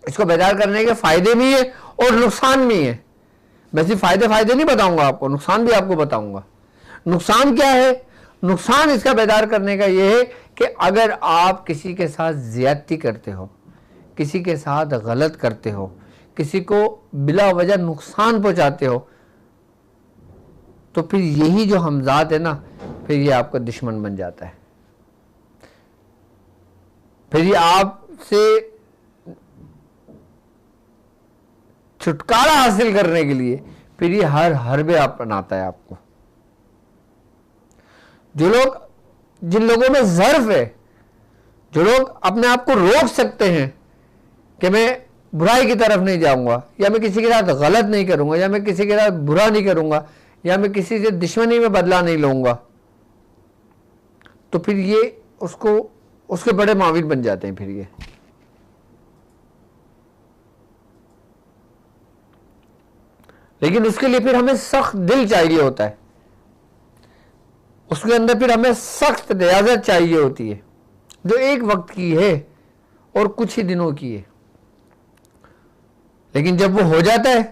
इसको बेदार करने के फायदे भी है और नुकसान भी है। मैं सिर्फ फायदे नहीं बताऊंगा आपको, नुकसान भी आपको बताऊंगा। नुकसान क्या है? नुकसान इसका बेदार करने का यह है कि अगर आप किसी के साथ ज्यादती करते हो, किसी के साथ गलत करते हो, किसी को बिला वजह नुकसान पहुंचाते हो, तो फिर यही जो हमजात है ना, फिर ये आपका दुश्मन बन जाता है। फिर ये आपसे छुटकारा हासिल करने के लिए फिर ये हर हरबे अपनाता है आपको। जो लोग, जिन लोगों में ज़र्फ है, जो लोग अपने आप को रोक सकते हैं कि मैं बुराई की तरफ नहीं जाऊंगा, या मैं किसी के साथ गलत नहीं करूंगा, या मैं किसी के साथ बुरा नहीं करूंगा, या मैं किसी से दुश्मनी में बदला नहीं लूंगा, तो फिर ये उसके बड़े माविन बन जाते हैं। फिर ये लेकिन उसके लिए फिर हमें सख्त दिल चाहिए होता है, उसके अंदर फिर हमें सख्त रियाजत चाहिए होती है, जो एक वक्त की है और कुछ ही दिनों की है। लेकिन जब वो हो जाता है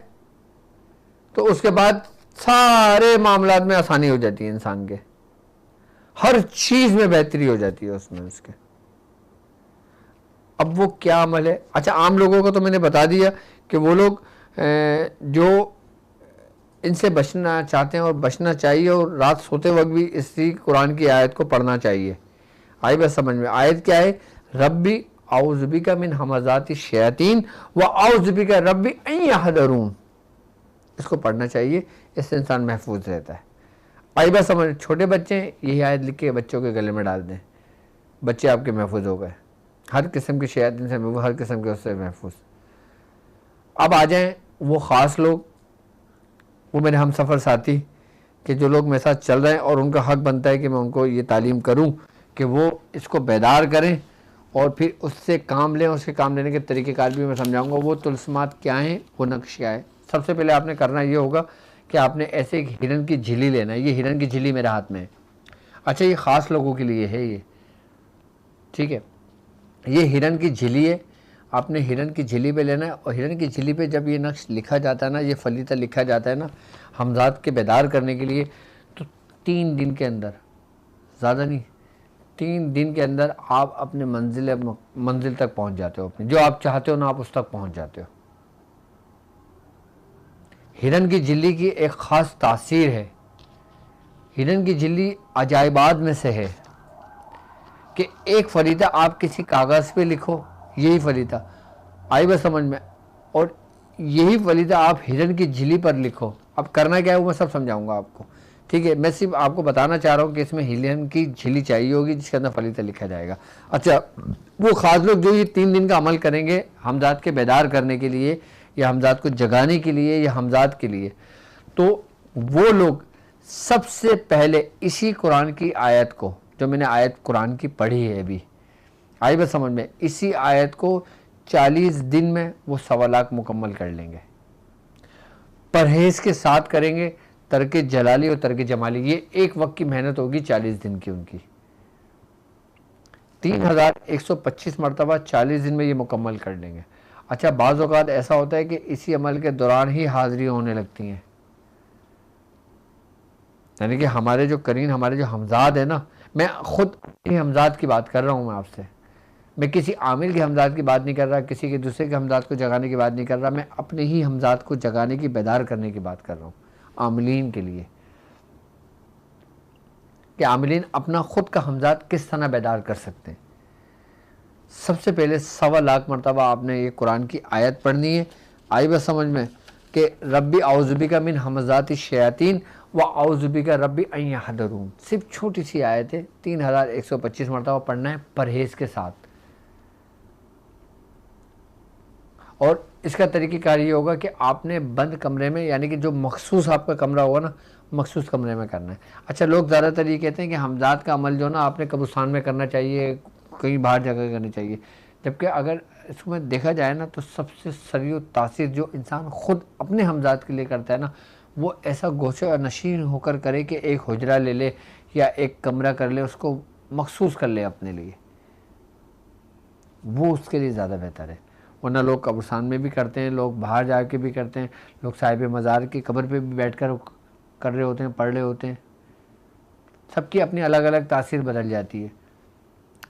तो उसके बाद सारे मामलात में आसानी हो जाती है, इंसान के हर चीज में बेहतरी हो जाती है उसमें उसके। अब वो क्या अमल है? अच्छा, आम लोगों को तो मैंने बता दिया कि वो लोग जो इनसे बचना चाहते हैं और बचना चाहिए, और रात सोते वक्त भी इसी कुरान की आयत को पढ़ना चाहिए। आई बस समझ में, आयत क्या है? रब्बी औज़ुबिका मिन हमज़ाति शयातीन व औज़ुबिका रब्बी अन यहदरून। इसको पढ़ना चाहिए, इससे इंसान महफूज रहता है। आई बस समझ, छोटे बच्चे यही आयत लिख के बच्चों के गले में डाल दें, बच्चे आपके महफूज हो गए, हर किस्म की शयातीन से, हर किस्म के उससे महफूज। अब आ जाएं वो ख़ास लोग, वो मेरे हम सफ़र साथी, कि जो लोग मेरे साथ चल रहे हैं और उनका हक बनता है कि मैं उनको ये तालीम करूं कि वो इसको बेदार करें और फिर उससे काम लें, उसके काम लेने के तरीक़ेकार भी मैं समझाऊंगा। वो तुलस्मात क्या हैं, वो नक्श क्या है। सबसे पहले आपने करना ये होगा कि आपने ऐसे एक हिरन की झिल्ली लेना है। ये हिरन की झिल्ली मेरे हाथ में है। अच्छा, ये ख़ास लोगों के लिए है ये, ठीक है। ये हिरन की झिल्ली है, आपने हिरन की झिल्ली पे लेना है। और हिरन की झिल्ली पे जब ये नक्श लिखा जाता है ना, ये फलीता लिखा जाता है ना हमजाद के बेदार करने के लिए, तो 3 दिन के अंदर, ज़्यादा नहीं, 3 दिन के अंदर आप अपने मंजिल तक पहुंच जाते हो। अपनी जो आप चाहते हो ना, आप उस तक पहुंच जाते हो। हिरन की झिल्ली की एक ख़ास तासीर है। हिरन की झिल्ली अजायबात में से है कि एक फरीदा आप किसी कागज़ पे लिखो, यही फरीदा आई बस समझ में, और यही फरीदा आप हिरन की झिल्ली पर लिखो। अब करना क्या है वो मैं सब समझाऊंगा आपको, ठीक है। मैं सिर्फ आपको बताना चाह रहा हूँ कि इसमें हिरन की झिल्ली चाहिए होगी जिसके अंदर फरीदा लिखा जाएगा। अच्छा, वो ख़ास लोग जो ये 3 दिन का अमल करेंगे हमजाद के बेदार करने के लिए, या हमजाद को जगाने के लिए, या हमजाद के लिए, तो वो लोग सबसे पहले इसी कुरान की आयत को, जो मैंने आयत कुरान की पढ़ी है अभी, आई बस समझ में, इसी आयत को 40 दिन में वो 1.25 लाख मुकम्मल कर लेंगे। परहेज के साथ करेंगे, तरके जलाली और तरके जमाली, ये एक वक्त की मेहनत होगी 40 दिन की उनकी। 3125 मरतबा 40 दिन में ये मुकम्मल कर लेंगे। अच्छा, बाज़ औक़ात ऐसा होता है कि इसी अमल के दौरान ही हाज़िरी होने लगती हैं, यानी कि हमारे जो करीन, हमारे जो हमजाद है ना, मैं ख़ुद हमजाद की बात कर रहा हूँ मैं आपसे, मैं किसी आमिल के हमजाद की बात नहीं कर रहा, किसी के दूसरे के हमजाद को जगाने की बात नहीं कर रहा, मैं अपने ही हमजाद को जगाने की, बेदार करने की बात कर रहा हूँ आमिलीन के लिए, कि आमिलीन अपना ख़ुद का हमजाद किस तरह बेदार कर सकते हैं। सबसे पहले 1.25 लाख मरतबा आपने ये कुरान की आयत पढ़नी है। आई बस समझ में कि रब्बी औज़ुबिका मिन हमज़ाति शयातीन व औज़ुबिका रब्बी अन यहदरून, सिर्फ छोटी सी आयत है, 3125 मरतबा पढ़ना है परहेज़ के साथ। और इसका तरीक़ेकार ये होगा कि आपने बंद कमरे में, यानी कि जो मखसूस आपका कमरा होगा ना, मखसूस कमरे में करना है। अच्छा, लोग ज़्यादातर ये कहते हैं कि हमजाद का अमल जो ना आपने कब्रिस्तान में करना चाहिए, कहीं बाहर जगह करनी चाहिए, जबकि अगर इसमें देखा जाए ना, तो सबसे सरीउ तासीर जो इंसान ख़ुद अपने हमजाद के लिए करता है ना, वो ऐसा गोशे नशीन होकर करे कि एक हुजरा ले ले या एक कमरा कर ले, उसको मखसूस कर ले अपने लिए, वो उसके लिए ज़्यादा बेहतर है। वरना लोग कब्रिस्तान में भी करते हैं, लोग बाहर जा के भी करते हैं, लोग साहिब मज़ार की कब्र पे भी बैठ कर रहे होते हैं, पढ़ रहे होते हैं। सबकी अपनी अलग अलग तासीर बदल जाती है।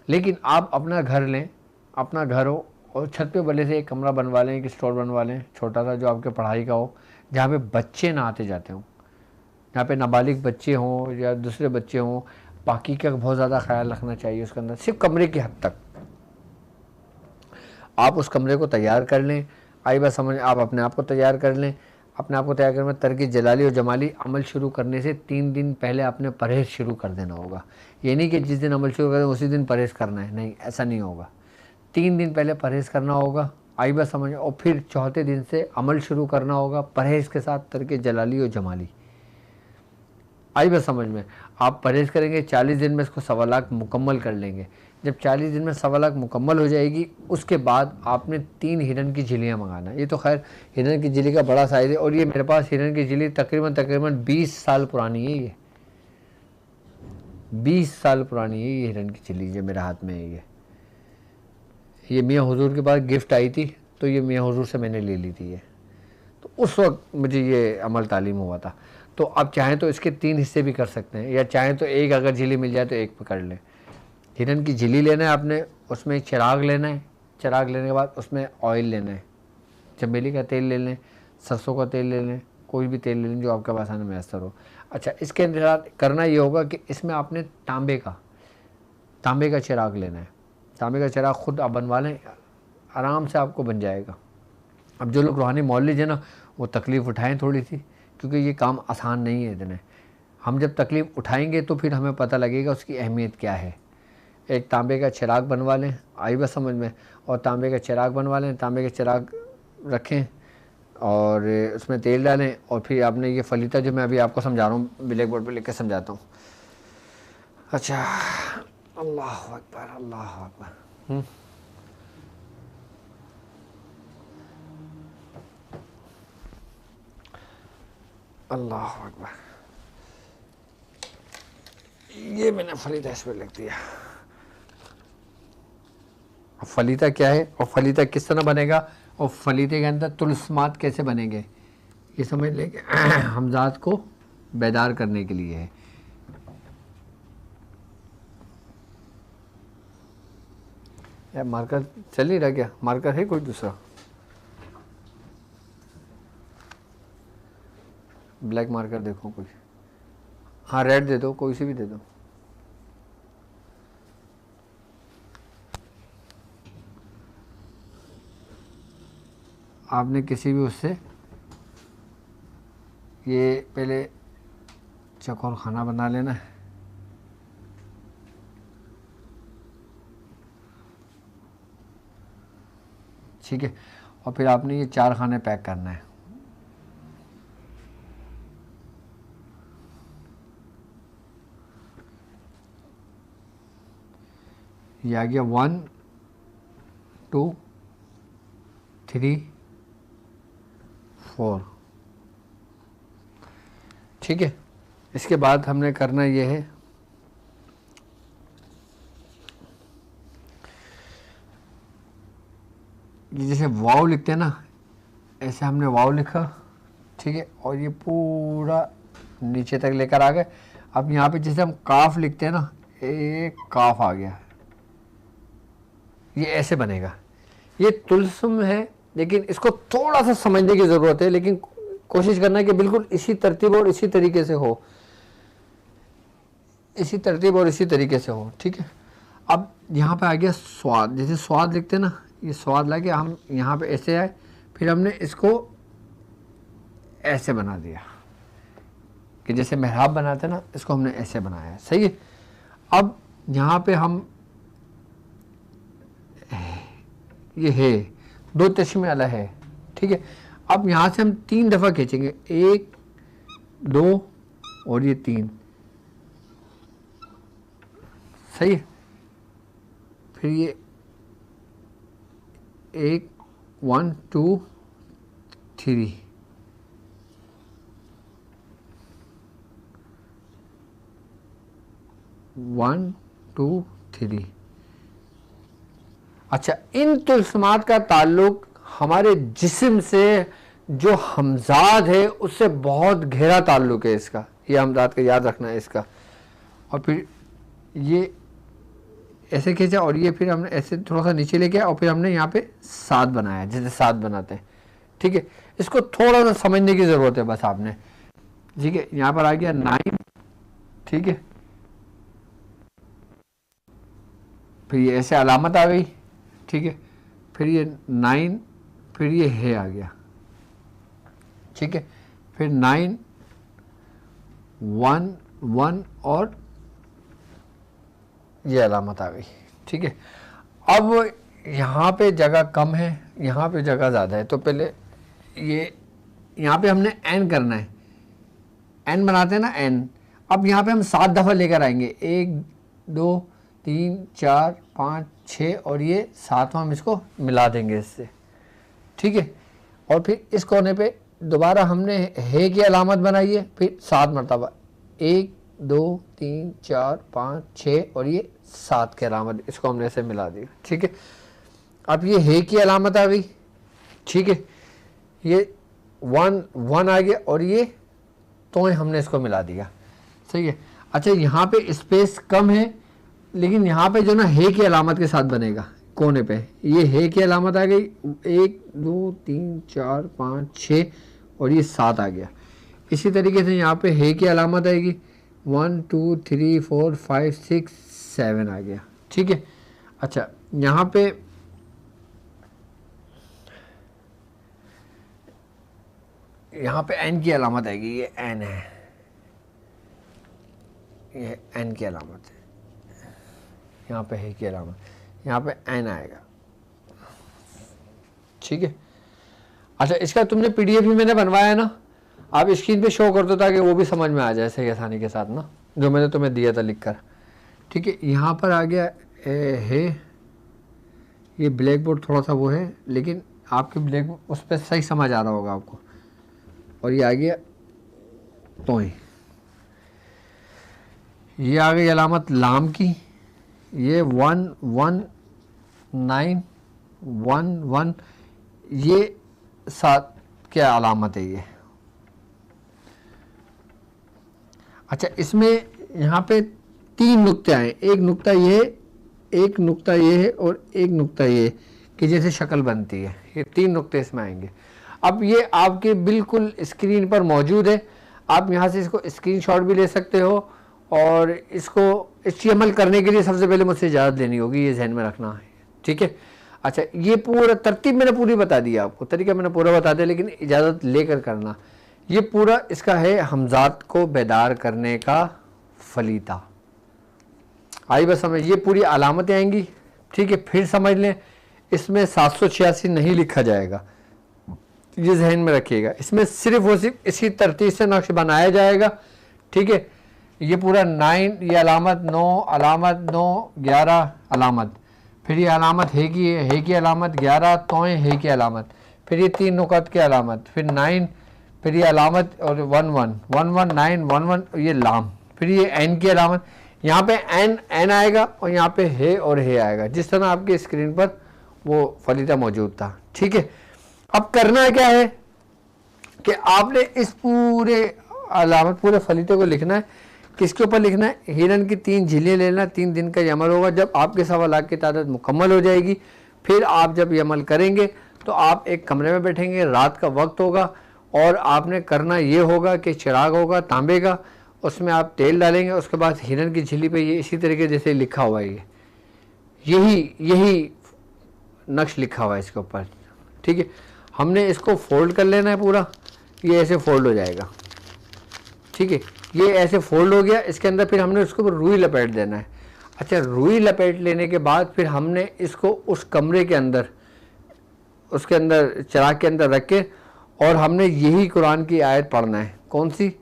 लेकिन आप अपना घर लें, अपना घर हो और छत पे भले से एक कमरा बनवा लें, एक स्टोर बनवा लें छोटा सा, जो आपके पढ़ाई का हो, जहाँ पे बच्चे ना आते जाते हों, जहाँ पे नाबालिग बच्चे हों या दूसरे बच्चे हों। बाकी का बहुत ज़्यादा ख्याल रखना चाहिए उसके अंदर, सिर्फ कमरे की हद तक आप उस कमरे को तैयार कर लें। आई बात समझ, आप अपने आप को तैयार कर लें। अपने आप को तैयार करने में तरकी जलाली और जमाली अमल शुरू करने से 3 दिन पहले आपने परहेज़ शुरू कर देना होगा। ये नहीं कि जिस दिन अमल शुरू करें उसी दिन परहेज़ करना है, नहीं, ऐसा नहीं होगा। 3 दिन पहले परहेज़ करना होगा, आई बात समझ, और फिर चौथे दिन से अमल शुरू करना होगा परहेज़ के साथ, तरकी जलाली और जमाली। आई बात समझ में, आप परहेज़ करेंगे, 40 दिन में इसको 1.25 लाख मुकम्मल कर लेंगे। जब 40 दिन में 1.25 लाख मुकम्मल हो जाएगी, उसके बाद आपने 3 हिरन की झिल्लियाँ मंगाना। ये तो खैर हिरन की झिल्ली का बड़ा साइज़ है, और ये मेरे पास हिरन की झिल्ली तकरीबन 20 साल पुरानी है। ये 20 साल पुरानी है ये हिरन की झिल्ली, जो मेरे हाथ में है। ये मियाँ हुजूर के पास गिफ्ट आई थी, तो ये मियाँ हुजूर से मैंने ले ली थी ये, तो उस वक्त मुझे ये अमल तालीम हुआ था। तो आप चाहें तो इसके 3 हिस्से भी कर सकते हैं, या चाहें तो एक अगर झिल्ली मिल जाए तो एक पकड़ लें। हिरन की झिल्ली लेना है आपने, उसमें चिराग लेना है, चिराग लेने के बाद उसमें ऑयल लेना है, चमेली का तेल ले लें, सरसों का तेल ले लें, कोई भी तेल ले लें जो आपके पास आने मैसर हो। अच्छा, इसके अंदर करना ये होगा कि इसमें आपने तांबे का चिराग लेना है। तांबे का चिराग ख़ुद आप बनवा लें, आराम से आपको बन जाएगा। अब जो लोग रूहानी मौलिद है ना, वो तकलीफ़ उठाएँ थोड़ी सी, क्योंकि ये काम आसान नहीं है इतने। हम जब तकलीफ़ उठाएंगे तो फिर हमें पता लगेगा उसकी अहमियत क्या है। एक तांबे का चिराग बनवा लें, आई बस समझ में, और तांबे का चिराग बनवा लें, तांबे का चिराग रखें और उसमें तेल डालें, और फिर आपने ये फलीता जो मैं अभी आपको समझा रहा हूँ, ब्लैक बोर्ड पर लिख के समझाता हूँ। अच्छा, अल्लाह अकबर, अल्लाह अकबर। अल्लाह अकबर, ये मैंने फलीता इसमें लिख दिया। फलीता क्या है और फलीता किस तरह बनेगा और फलीते के अंदर तुलस्मात कैसे बनेंगे, ये समझ लेंगे। हमजात को बेदार करने के लिए है। यार मार्कर चल नहीं रहा क्या? मार्कर है कोई दूसरा? ब्लैक मार्कर देखो कोई। हाँ रेड दे दो, कोई सी भी दे दो। आपने किसी भी उससे ये पहले चकोर खाना बना लेना है। ठीक है, और फिर आपने ये 4 खाने पैक करना है। ये आ गया 1 2 3 4। ठीक है, इसके बाद हमने करना ये है, ये जैसे वाव लिखते हैं ना, ऐसे हमने वाव लिखा। ठीक है, और ये पूरा नीचे तक लेकर आ गए। अब यहाँ पे जैसे हम काफ लिखते हैं ना, एक काफ आ गया, ये ऐसे बनेगा। ये तुलसम है, लेकिन इसको थोड़ा सा समझने की ज़रूरत है, लेकिन कोशिश करना है कि बिल्कुल इसी तरतीब और इसी तरीके से हो, इसी तरतीब और इसी तरीके से हो। ठीक है, अब यहाँ पे आ गया स्वाद, जैसे स्वाद लिखते हैं ना, ये स्वाद लगे, हम यहाँ पे ऐसे आए, फिर हमने इसको ऐसे बना दिया कि जैसे मेहराब बनाते हैं ना, इसको हमने ऐसे बनाया है। सही है, अब यहाँ पे हम ये है 2 तस्मे अला है। ठीक है, अब यहाँ से हम 3 दफ़ा खींचेंगे, 1 2 और ये 3। सही है, फिर ये 1 1 2 3, वन टू थ्री। अच्छा, इन तुलस्मात का ताल्लुक हमारे जिस्म से जो हमजाद है उससे बहुत गहरा ताल्लुक है इसका। ये हमजाद का याद रखना है इसका। और फिर ये ऐसे खींचा और ये फिर हमने ऐसे थोड़ा सा नीचे लेके आया और फिर हमने यहाँ पे 7 बनाया, जैसे 7 बनाते हैं। ठीक है, इसको थोड़ा सा समझने की ज़रूरत है बस आपने। ठीक है, यहाँ पर आ गया 9। ठीक है, फिर ये ऐसे अलामत आ गई। ठीक है, फिर ये 9, फिर ये है आ गया। ठीक है, फिर 9 1 1 और ये अलामत आ गई। ठीक है, अब यहाँ पे जगह कम है, यहाँ पे जगह ज़्यादा है, तो पहले ये यहाँ पे हमने एन करना है। एन बनाते हैं ना, एन। अब यहाँ पे हम 7 दफ़ा लेकर आएंगे, 1 2 3 4 5 6 और ये 7वां हम इसको मिला देंगे इससे। ठीक है, और फिर इस कोने पे दोबारा हमने है की अलामत बनाई है, फिर 7 मरतबा, 1 2 3 4 5 6 और ये 7 की अलामत, इसको हमने ऐसे मिला दी। ठीक है, अब ये है की अलामत आ गई। ठीक है, ये 1 1 आ गया और ये तो हमने इसको मिला दिया। सही है। अच्छा, यहाँ पे स्पेस कम है, लेकिन यहाँ पे जो ना है की अलामत के साथ बनेगा कोने पे, ये है की अलामत आ गई, 1 2 3 4 5 6 और ये 7 आ गया। इसी तरीके से यहाँ पे है की अलामत आएगी, 1 2 3 4 5 6 7 आ गया। ठीक है, अच्छा यहाँ पे एन की अलामत आएगी, ये एन है, ये एन की अलामत है, यहाँ पे है की अलामत, यहाँ पे एन आएगा। ठीक है, अच्छा इसका तुमने पीडीएफ भी मैंने बनवाया है ना, आप स्क्रीन पे शो कर दो ताकि वो भी समझ में आ जाए सही आसानी के साथ ना, जो मैंने तुम्हें दिया था लिखकर। ठीक है, यहाँ पर आ गया है, ये ब्लैक बोर्ड थोड़ा सा वो है, लेकिन आपके ब्लैक उस पर सही समझ आ रहा होगा आपको। और ये आ गया तोय। ये आ गई अलामत लाम की, ये 1 1 9 1 1, ये 7 क्या अलामत है ये। अच्छा, इसमें यहाँ पे 3 नुक्ते आए, एक नुक्ता ये, एक नुक्ता ये है और एक नुक्ता ये, कि जैसे शक्ल बनती है, ये 3 नुक्ते इसमें आएंगे। अब ये आपके बिल्कुल स्क्रीन पर मौजूद है, आप यहाँ से इसको स्क्रीनशॉट भी ले सकते हो, और इसको HTML करने के लिए सबसे पहले मुझसे इजाज़त लेनी होगी, ये जहन में रखना है, ठीक है। अच्छा, ये पूरा तरतीब मैंने पूरी बता दी आपको, तरीका मैंने पूरा बता दिया, लेकिन इजाज़त लेकर करना। ये पूरा इसका है हमजात को बेदार करने का फलीता। आई बस समझ, ये पूरी अलामतें आएंगी, ठीक है। फिर समझ लें, इसमें 786 नहीं लिखा जाएगा, ये जहन में रखिएगा। इसमें सिर्फ और सिर्फ इसी तरतीब से नक्श बनाया जाएगा, ठीक है। ये पूरा 9, ये अलामत 9, अलामत 9 11 अलामत, फिर ये अलामत है की अलामत 11 तोय है की अलामत, फिर ये 3 नुकत की अलामत, फिर 9, फिर ये अलामत और 1 1 1 1 9 1 1, ये लाम, फिर ये एन की अलामत। यहाँ पे एन आएगा और यहाँ पे है और है आएगा, जिस तरह आपके स्क्रीन पर वो फलीता मौजूद था, ठीक है। अब करना क्या है कि आपने इस पूरे अलामत, पूरे फलीते को लिखना है। किसके ऊपर लिखना है? हिरन की 3 झीलें लेना, 3 दिन का ये अमल होगा। जब आपके 1.25 लाख की तादाद मुकम्मल हो जाएगी, फिर आप जब ये अमल करेंगे तो आप एक कमरे में बैठेंगे, रात का वक्त होगा, और आपने करना ये होगा कि चिराग होगा तांबे का, उसमें आप तेल डालेंगे, उसके बाद हिरन की झिल्ली पे ये इसी तरीके जैसे लिखा हुआ है, यही नक्श लिखा हुआ है इसके ऊपर, ठीक है। हमने इसको फोल्ड कर लेना है पूरा, ये ऐसे फोल्ड हो जाएगा, ठीक है। ये ऐसे फोल्ड हो गया, इसके अंदर फिर हमने उसके ऊपर रुई लपेट देना है। अच्छा, रुई लपेट लेने के बाद फिर हमने इसको उस कमरे के अंदर, उसके अंदर चिराग के अंदर रख के, और हमने यही कुरान की आयत पढ़ना है। कौन सी?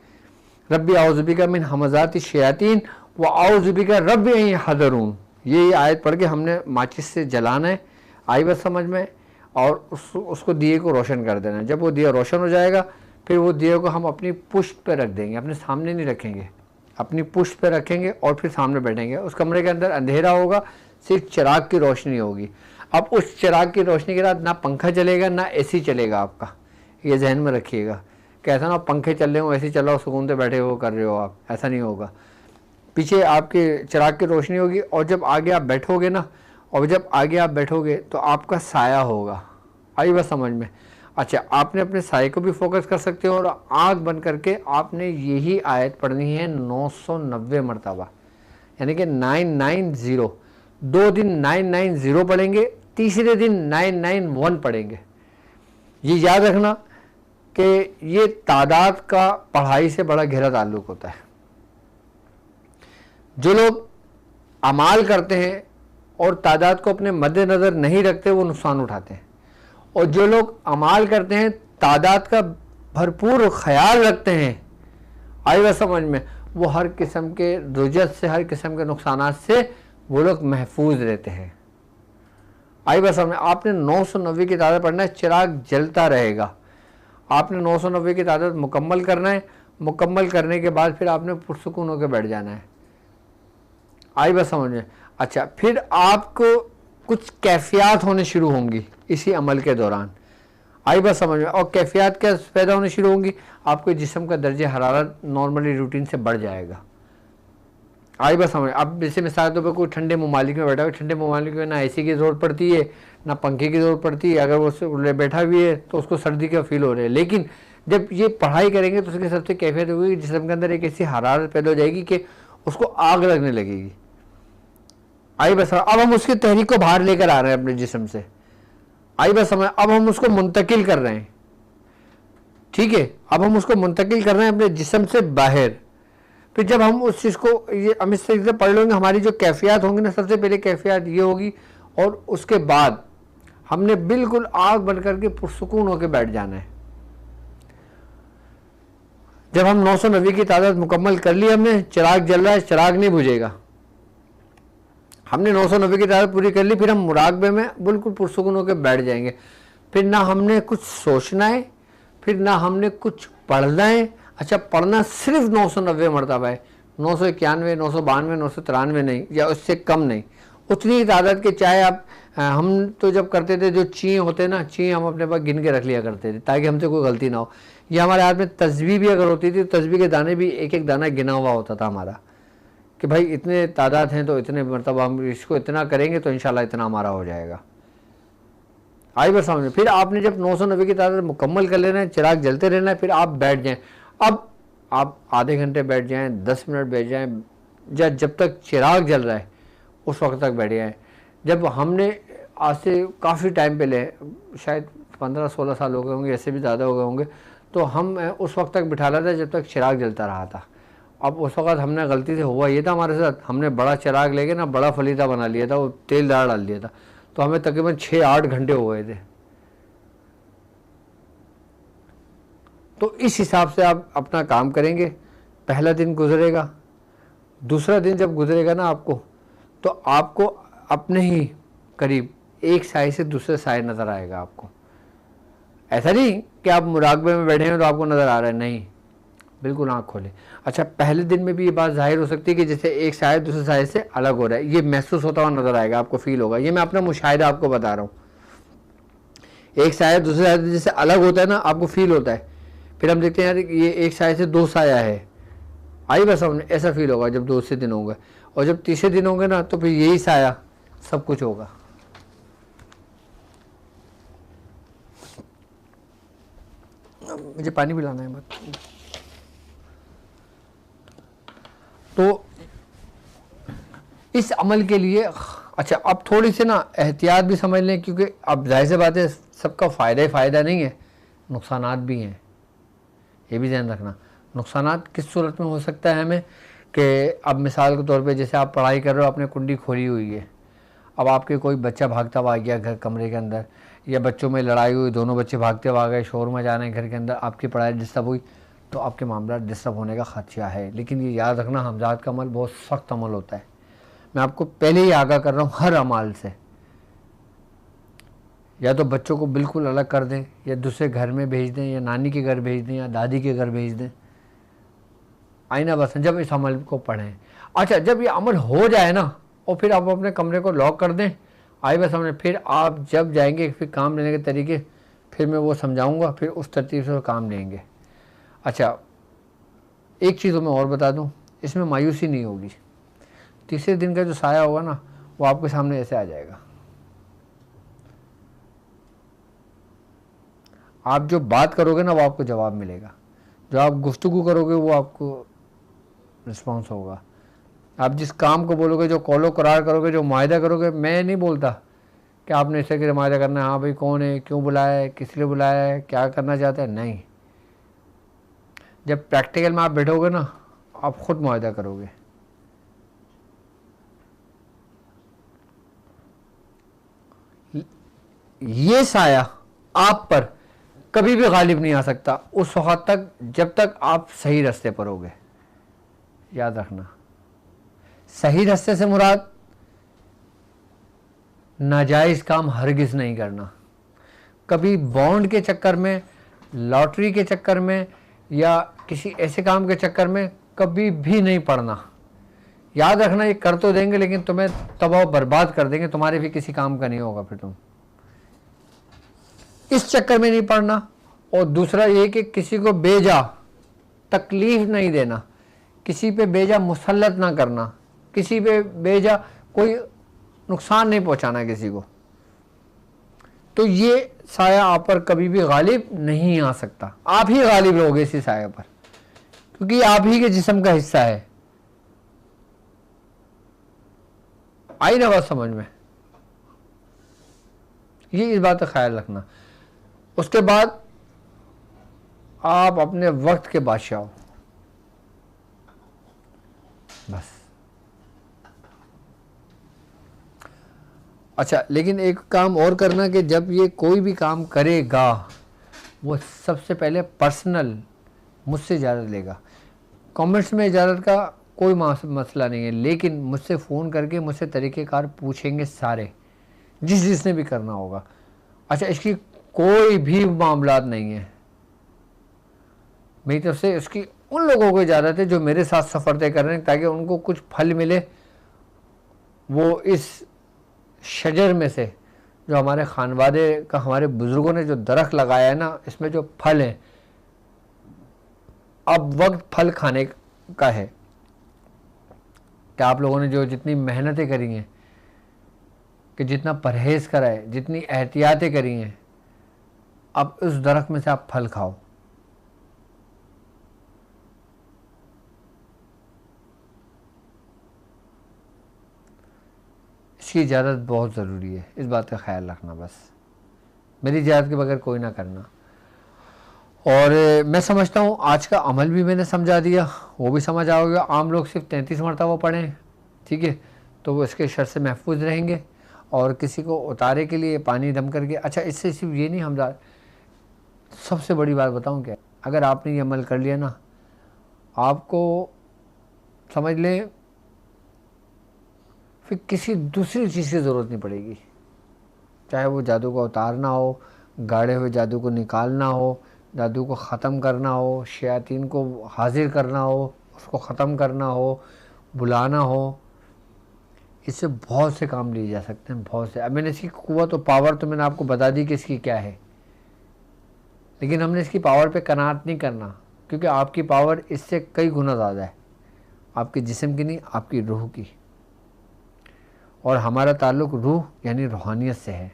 रब्बी आउज़ुबिका मिन हमज़ाति शयातीन व आउज़ुबिका रब्बी अन यहज़रून। ये आयत पढ़ के हमने माचिस से जलाना है, आई बात समझ में, और उसको दिए को रोशन कर देना है। जब वो दिया रोशन हो जाएगा, फिर वो दिए को हम अपनी पुश्त पे रख देंगे, अपने सामने नहीं रखेंगे, अपनी पुश्त पे रखेंगे और फिर सामने बैठेंगे। उस कमरे के अंदर अंधेरा होगा, सिर्फ चिराग की रोशनी होगी। अब उस चिराग की रोशनी के साथ ना पंखा चलेगा ना AC चलेगा आपका, ये जहन में रखिएगा। कैसा ना पंखे चल रहे हो, ऐसे चल रहा हो, सुकून से बैठे हो कर रहे हो आप, ऐसा नहीं होगा। पीछे आपके चिराग की रोशनी होगी, और जब आगे आप बैठोगे ना, और जब आगे आप बैठोगे तो आपका साया होगा, आई बस समझ में। अच्छा, आपने अपने साये को भी फोकस कर सकते हो, और आँख बंद करके आपने यही आयत पढ़नी है 990 मरतबा, यानी कि 990। 2 दिन 990 पढ़ेंगे, तीसरे दिन 991 पढ़ेंगे। ये याद रखना कि ये तादाद का पढ़ाई से बड़ा गहरा ताल्लुक़ होता है। जो लोग अमाल करते हैं और तादाद को अपने मद्देनज़र नहीं रखते, वो नुकसान उठाते हैं, और जो लोग अमाल करते हैं, तादाद का भरपूर ख्याल रखते हैं, आई बात समझ में, वो हर किस्म के रुजत से, हर किस्म के नुकसानात से वो लोग महफूज रहते हैं। आई बात समझ में। आपने 990 की तादाद पढ़ना है, चिराग जलता रहेगा। आपने 990 की तादाद मुकम्मल करना है, मुकम्मल करने के बाद फिर आपने पुरसुकून होकर बैठ जाना है, आई बात समझ में। अच्छा, फिर आपको कुछ कैफियत होने शुरू होंगी इसी अमल के दौरान, आई बात समझ में। और कैफियत क्या पैदा होने शुरू होंगी? आपके जिस्म का दर्जे हरारत नॉर्मली रूटीन से बढ़ जाएगा, आई बात समझ। अब जैसे मिसाल के तौर पर कोई ठंडे ममालिक में बैठा है, ठंडे ममालिक में ना AC की ज़रूरत पड़ती है ना पंखे की ज़रूरत पड़ती है, अगर वो बैठा भी है तो उसको सर्दी का फील हो रहा है। लेकिन जब ये पढ़ाई करेंगे तो उसके सबसे कैफियत होगी, जिस्म के अंदर एक ऐसी हरारत पैदा हो जाएगी कि उसको आग लगने लगेगी, आई बस। अब हम उसकी तहरीक को बाहर लेकर आ रहे हैं अपने जिस्म से, आई बस समय। अब हम उसको मुंतकिल कर रहे हैं, ठीक है, अब हम उसको मुंतकिल कर रहे हैं अपने जिस्म से बाहर। फिर जब हम उस चीज़ को, ये हम इस तरीके से पढ़ लेंगे, हमारी जो कैफियत होंगी ना, सबसे पहले कैफियत ये होगी, और उसके बाद हमने बिल्कुल आग बंद करके पुरसुकून होकर बैठ जाना है। जब हम 990 की तादाद मुकम्मल कर ली, हमने चिराग जल रहा है, चिराग नहीं बुझेगा, हमने 990 की तादाद पूरी कर ली, फिर हम मुराकबे में बिल्कुल पुरसुकून होकर बैठ जाएंगे। फिर ना हमने कुछ सोचना है, फिर ना हमने कुछ पढ़ना है। अच्छा, पढ़ना सिर्फ 990 मरतबा है, 991, 992, 993 नहीं, या उससे कम नहीं, उतनी ही तादाद के। चाहे आप हम तो जब करते थे जो ची होते ना, ची हम अपने पास गिन के रख लिया करते थे ताकि हमसे कोई गलती ना हो। या हमारे हाथ में तस्बीह भी अगर होती थी, तस्बीह के दाने भी एक एक दाना गिना हुआ होता था हमारा, कि भाई इतने तादाद हैं तो इतने मरतबा हम इसको इतना करेंगे तो इंशाल्लाह इतना हमारा हो जाएगा। आई बात समझ में। फिर आपने जब 990 की तादाद मुकम्मल कर लेना है, चिराग जलते रहना है, फिर आप बैठ जाएं। अब आप आधे घंटे बैठ जाएं, 10 मिनट बैठ जाएं, या जब तक चिराग जल रहा है उस वक्त तक बैठ जाएं। जब हमने आज से काफ़ी टाइम पहले, शायद 15-16 साल हो गए होंगे, ऐसे भी ज़्यादा हो गए होंगे, तो हम उस वक्त तक बिठा लेते जब तक चिराग जलता रहा था। अब उस वक्त हमने गलती से, हुआ ये था हमारे साथ, हमने बड़ा चिराग लेके ना बड़ा फलीदा बना लिया था, वो तेल डाल दिया था, तो हमें तकरीबन 6-8 घंटे हो गए थे। तो इस हिसाब से आप अपना काम करेंगे। पहला दिन गुजरेगा, दूसरा दिन जब गुजरेगा ना आपको, तो आपको अपने ही करीब एक साए से दूसरे साए नज़र आएगा आपको। ऐसा नहीं कि आप मुराकबे में बैठे हैं तो आपको नज़र आ रहा है, नहीं, बिल्कुल आँख खोले। अच्छा, पहले दिन में भी ये बात जाहिर हो सकती है कि जैसे एक साए दूसरे साए से अलग हो रहा है, ये महसूस होता हुआ नज़र आएगा, आपको फील होगा। ये मैं अपना मुशाहिदा आपको बता रहा हूँ। एक साया दूसरे साए से जैसे अलग होता है ना, आपको फील होता है। फिर हम देखते हैं यार ये एक साए से 2 साया है, आई बस हमने, ऐसा फील होगा जब दूसरे दिन होंगे। और जब तीसरे दिन होंगे ना, तो फिर यही साया सब कुछ होगा। मुझे पानी पिलाना है मत। तो इस अमल के लिए, अच्छा अब थोड़ी सी ना एहतियात भी समझ लें, क्योंकि अब जाहिर सी बात है सबका फ़ायदा ही फ़ायदा नहीं है, नुकसानात भी हैं, ये भी ध्यान रखना। नुकसानात किस सूरत में हो सकता है हमें, कि अब मिसाल के तौर पे जैसे आप पढ़ाई कर रहे हो, आपने कुंडी खोली हुई है, अब आपके कोई बच्चा भागता हुआ आ गया घर कमरे के अंदर, या बच्चों में लड़ाई हुई, दोनों बच्चे भागते हुए आ गए, शोर मचाने घर के अंदर, आपकी पढ़ाई डिस्टर्ब हुई, तो आपके मामला डिस्टर्ब होने का खदशा है। लेकिन ये याद रखना, हमजाद का अमल बहुत सख्त अमल होता है। मैं आपको पहले ही आगाह कर रहा हूँ, हर अमाल से या तो बच्चों को बिल्कुल अलग कर दें, या दूसरे घर में भेज दें, या नानी के घर भेज दें, या दादी के घर भेज दें। आईना बस जब इस अमल को पढ़ें। अच्छा, जब ये अमल हो जाए ना, और फिर आप अपने कमरे को लॉक कर दें, आई बस हमने, फिर आप जब जाएंगे फिर काम लेने के तरीके फिर मैं वो समझाऊंगा, फिर उस तरतीब से काम लेंगे। अच्छा, एक चीज़ मैं और बता दूं, इसमें मायूसी नहीं होगी। तीसरे दिन का जो साया होगा ना, वो आपके सामने ऐसे आ जाएगा। आप जो बात करोगे ना, वो आपको जवाब मिलेगा, जो आप गुफ्तगू करोगे वो आपको रिस्पॉन्स होगा। आप जिस काम को बोलोगे, जो कौलो करार करोगे, जो मुआहदा करोगे, मैं नहीं बोलता कि आपने इस तरह की मुआहदा करना है, हाँ भाई कौन है, क्यों बुलाया है, किस लिए बुलाया है, क्या करना चाहते हैं, नहीं। जब प्रैक्टिकल में आप बैठोगे ना, आप खुद मुआहदा करोगे। ये साया आप पर कभी भी गालिब नहीं आ सकता उस वक्त तक जब तक आप सही रास्ते पर होगे। याद रखना, सही रास्ते से मुराद नाजायज़ काम हरगिज़ नहीं करना। कभी बॉन्ड के चक्कर में, लॉटरी के चक्कर में, या किसी ऐसे काम के चक्कर में कभी भी नहीं पड़ना। याद रखना, ये कर तो देंगे लेकिन तुम्हें तबाह बर्बाद कर देंगे, तुम्हारे भी किसी काम का नहीं होगा। फिर तुम इस चक्कर में नहीं पड़ना। और दूसरा ये कि किसी को बेजा तकलीफ नहीं देना, किसी पे बेजा मुसल्लत ना करना, किसी पे बेजा कोई नुकसान नहीं पहुंचाना किसी को। तो ये साया आप पर कभी भी गालिब नहीं आ सकता। आप ही गालिब रहोगे इसी साया पर, क्योंकि आप ही के जिस्म का हिस्सा है। आई ना बात समझ में? ये इस बात का ख्याल रखना। उसके बाद आप अपने वक्त के बादशाह हो, बस। अच्छा, लेकिन एक काम और करना कि जब ये कोई भी काम करेगा, वो सबसे पहले पर्सनल मुझसे इजाज़त लेगा। कमेंट्स में इजाज़त का कोई मसला नहीं है, लेकिन मुझसे फ़ोन करके मुझसे तरीक़ेकार पूछेंगे सारे, जिसने भी करना होगा। अच्छा, इसकी कोई भी मामलात नहीं है, मेरी तरफ से उसकी उन लोगों को इजाज़त है जो मेरे साथ सफ़र तय कर रहे हैं, ताकि उनको कुछ फल मिले। वो इस शजर में से जो हमारे खानवादे का, हमारे बुज़ुर्गों ने जो दरख्त लगाया है ना, इसमें जो फल है, अब वक्त फल खाने का है। कि आप लोगों ने जो जितनी मेहनतें करी हैं, कि जितना परहेज़ करा है, जितनी एहतियातें करी हैं, अब उस दरख्त में से आप फल खाओ। इसकी इजाज़त बहुत ज़रूरी है, इस बात का ख्याल रखना। बस मेरी इजाज़त के बगैर कोई ना करना। और मैं समझता हूँ आज का अमल भी मैंने समझा दिया, वो भी समझ आओगे। आम लोग सिर्फ 33 मरतबा पढ़ें, ठीक है, तो वो इसके शर से महफूज रहेंगे। और किसी को उतारे के लिए पानी दम करके, अच्छा इससे सिर्फ ये नहीं, हम सबसे बड़ी बात बताऊँ क्या, अगर आपने ये अमल कर लिया ना, आपको समझ लें फिर किसी दूसरी चीज़ की ज़रूरत नहीं पड़ेगी। चाहे वो जादू का उतारना हो, गाढ़े हुए जादू को निकालना हो, जादू को ख़त्म करना हो, शयातीन को हाजिर करना हो, उसको ख़त्म करना हो, बुलाना हो, इससे बहुत से काम लिए जा सकते हैं, बहुत से। अब मैंने इसकी क़ुव्वत और पावर तो मैंने आपको बता दी कि इसकी क्या है, लेकिन हमने इसकी पावर पे कनाअत नहीं करना, क्योंकि आपकी पावर इससे कई गुना ज़्यादा है, आपके जिस्म की नहीं, आपकी रूह की। और हमारा ताल्लुक़ रूह यानी रूहानियत से है।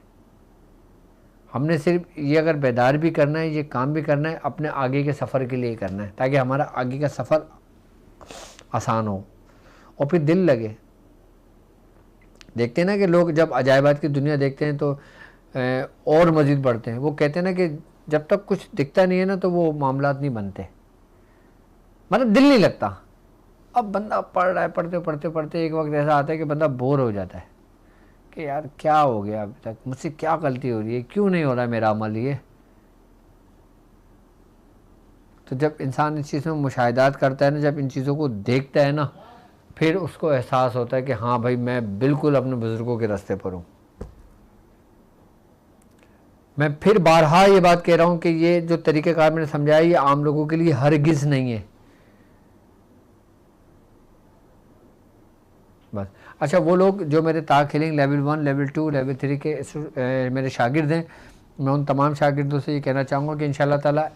हमने सिर्फ ये अगर बेदार भी करना है, ये काम भी करना है, अपने आगे के सफ़र के लिए करना है, ताकि हमारा आगे का सफ़र आसान हो और फिर दिल लगे। देखते हैं ना कि लोग जब अजायबात की दुनिया देखते हैं तो और मज़ीद बढ़ते हैं। वो कहते हैं ना कि जब तक कुछ दिखता नहीं है ना, तो वो मामलात नहीं बनते, मतलब दिल नहीं लगता। अब बंदा पढ़ रहा है, पढ़ते पढ़ते पढ़ते एक वक्त ऐसा आता है कि बंदा बोर हो जाता है कि यार क्या हो गया, अभी तक मुझसे क्या गलती हो रही है, क्यों नहीं हो रहा है मेरा अमल ये। तो जब इंसान इस चीज़ में मुशाहिदात करता है ना, जब इन चीज़ों को देखता है ना, फिर उसको एहसास होता है कि हाँ भाई, मैं बिल्कुल अपने बुज़ुर्गों के रास्ते पर हूँ। मैं फिर बारहा ये बात कह रहा हूँ कि ये जो तरीक़ेकार मैंने समझाया, ये आम लोगों के लिए हरगिज़ नहीं है। बस अच्छा, वो लोग जो मेरे ताक़-ए-इल्म लेवल 1, लेवल 2, लेवल 3 के मेरे शागिर्द हैं, मैं उन तमाम शागिर्दों से ये कहना चाहूँगा कि इंशाअल्लाह ताला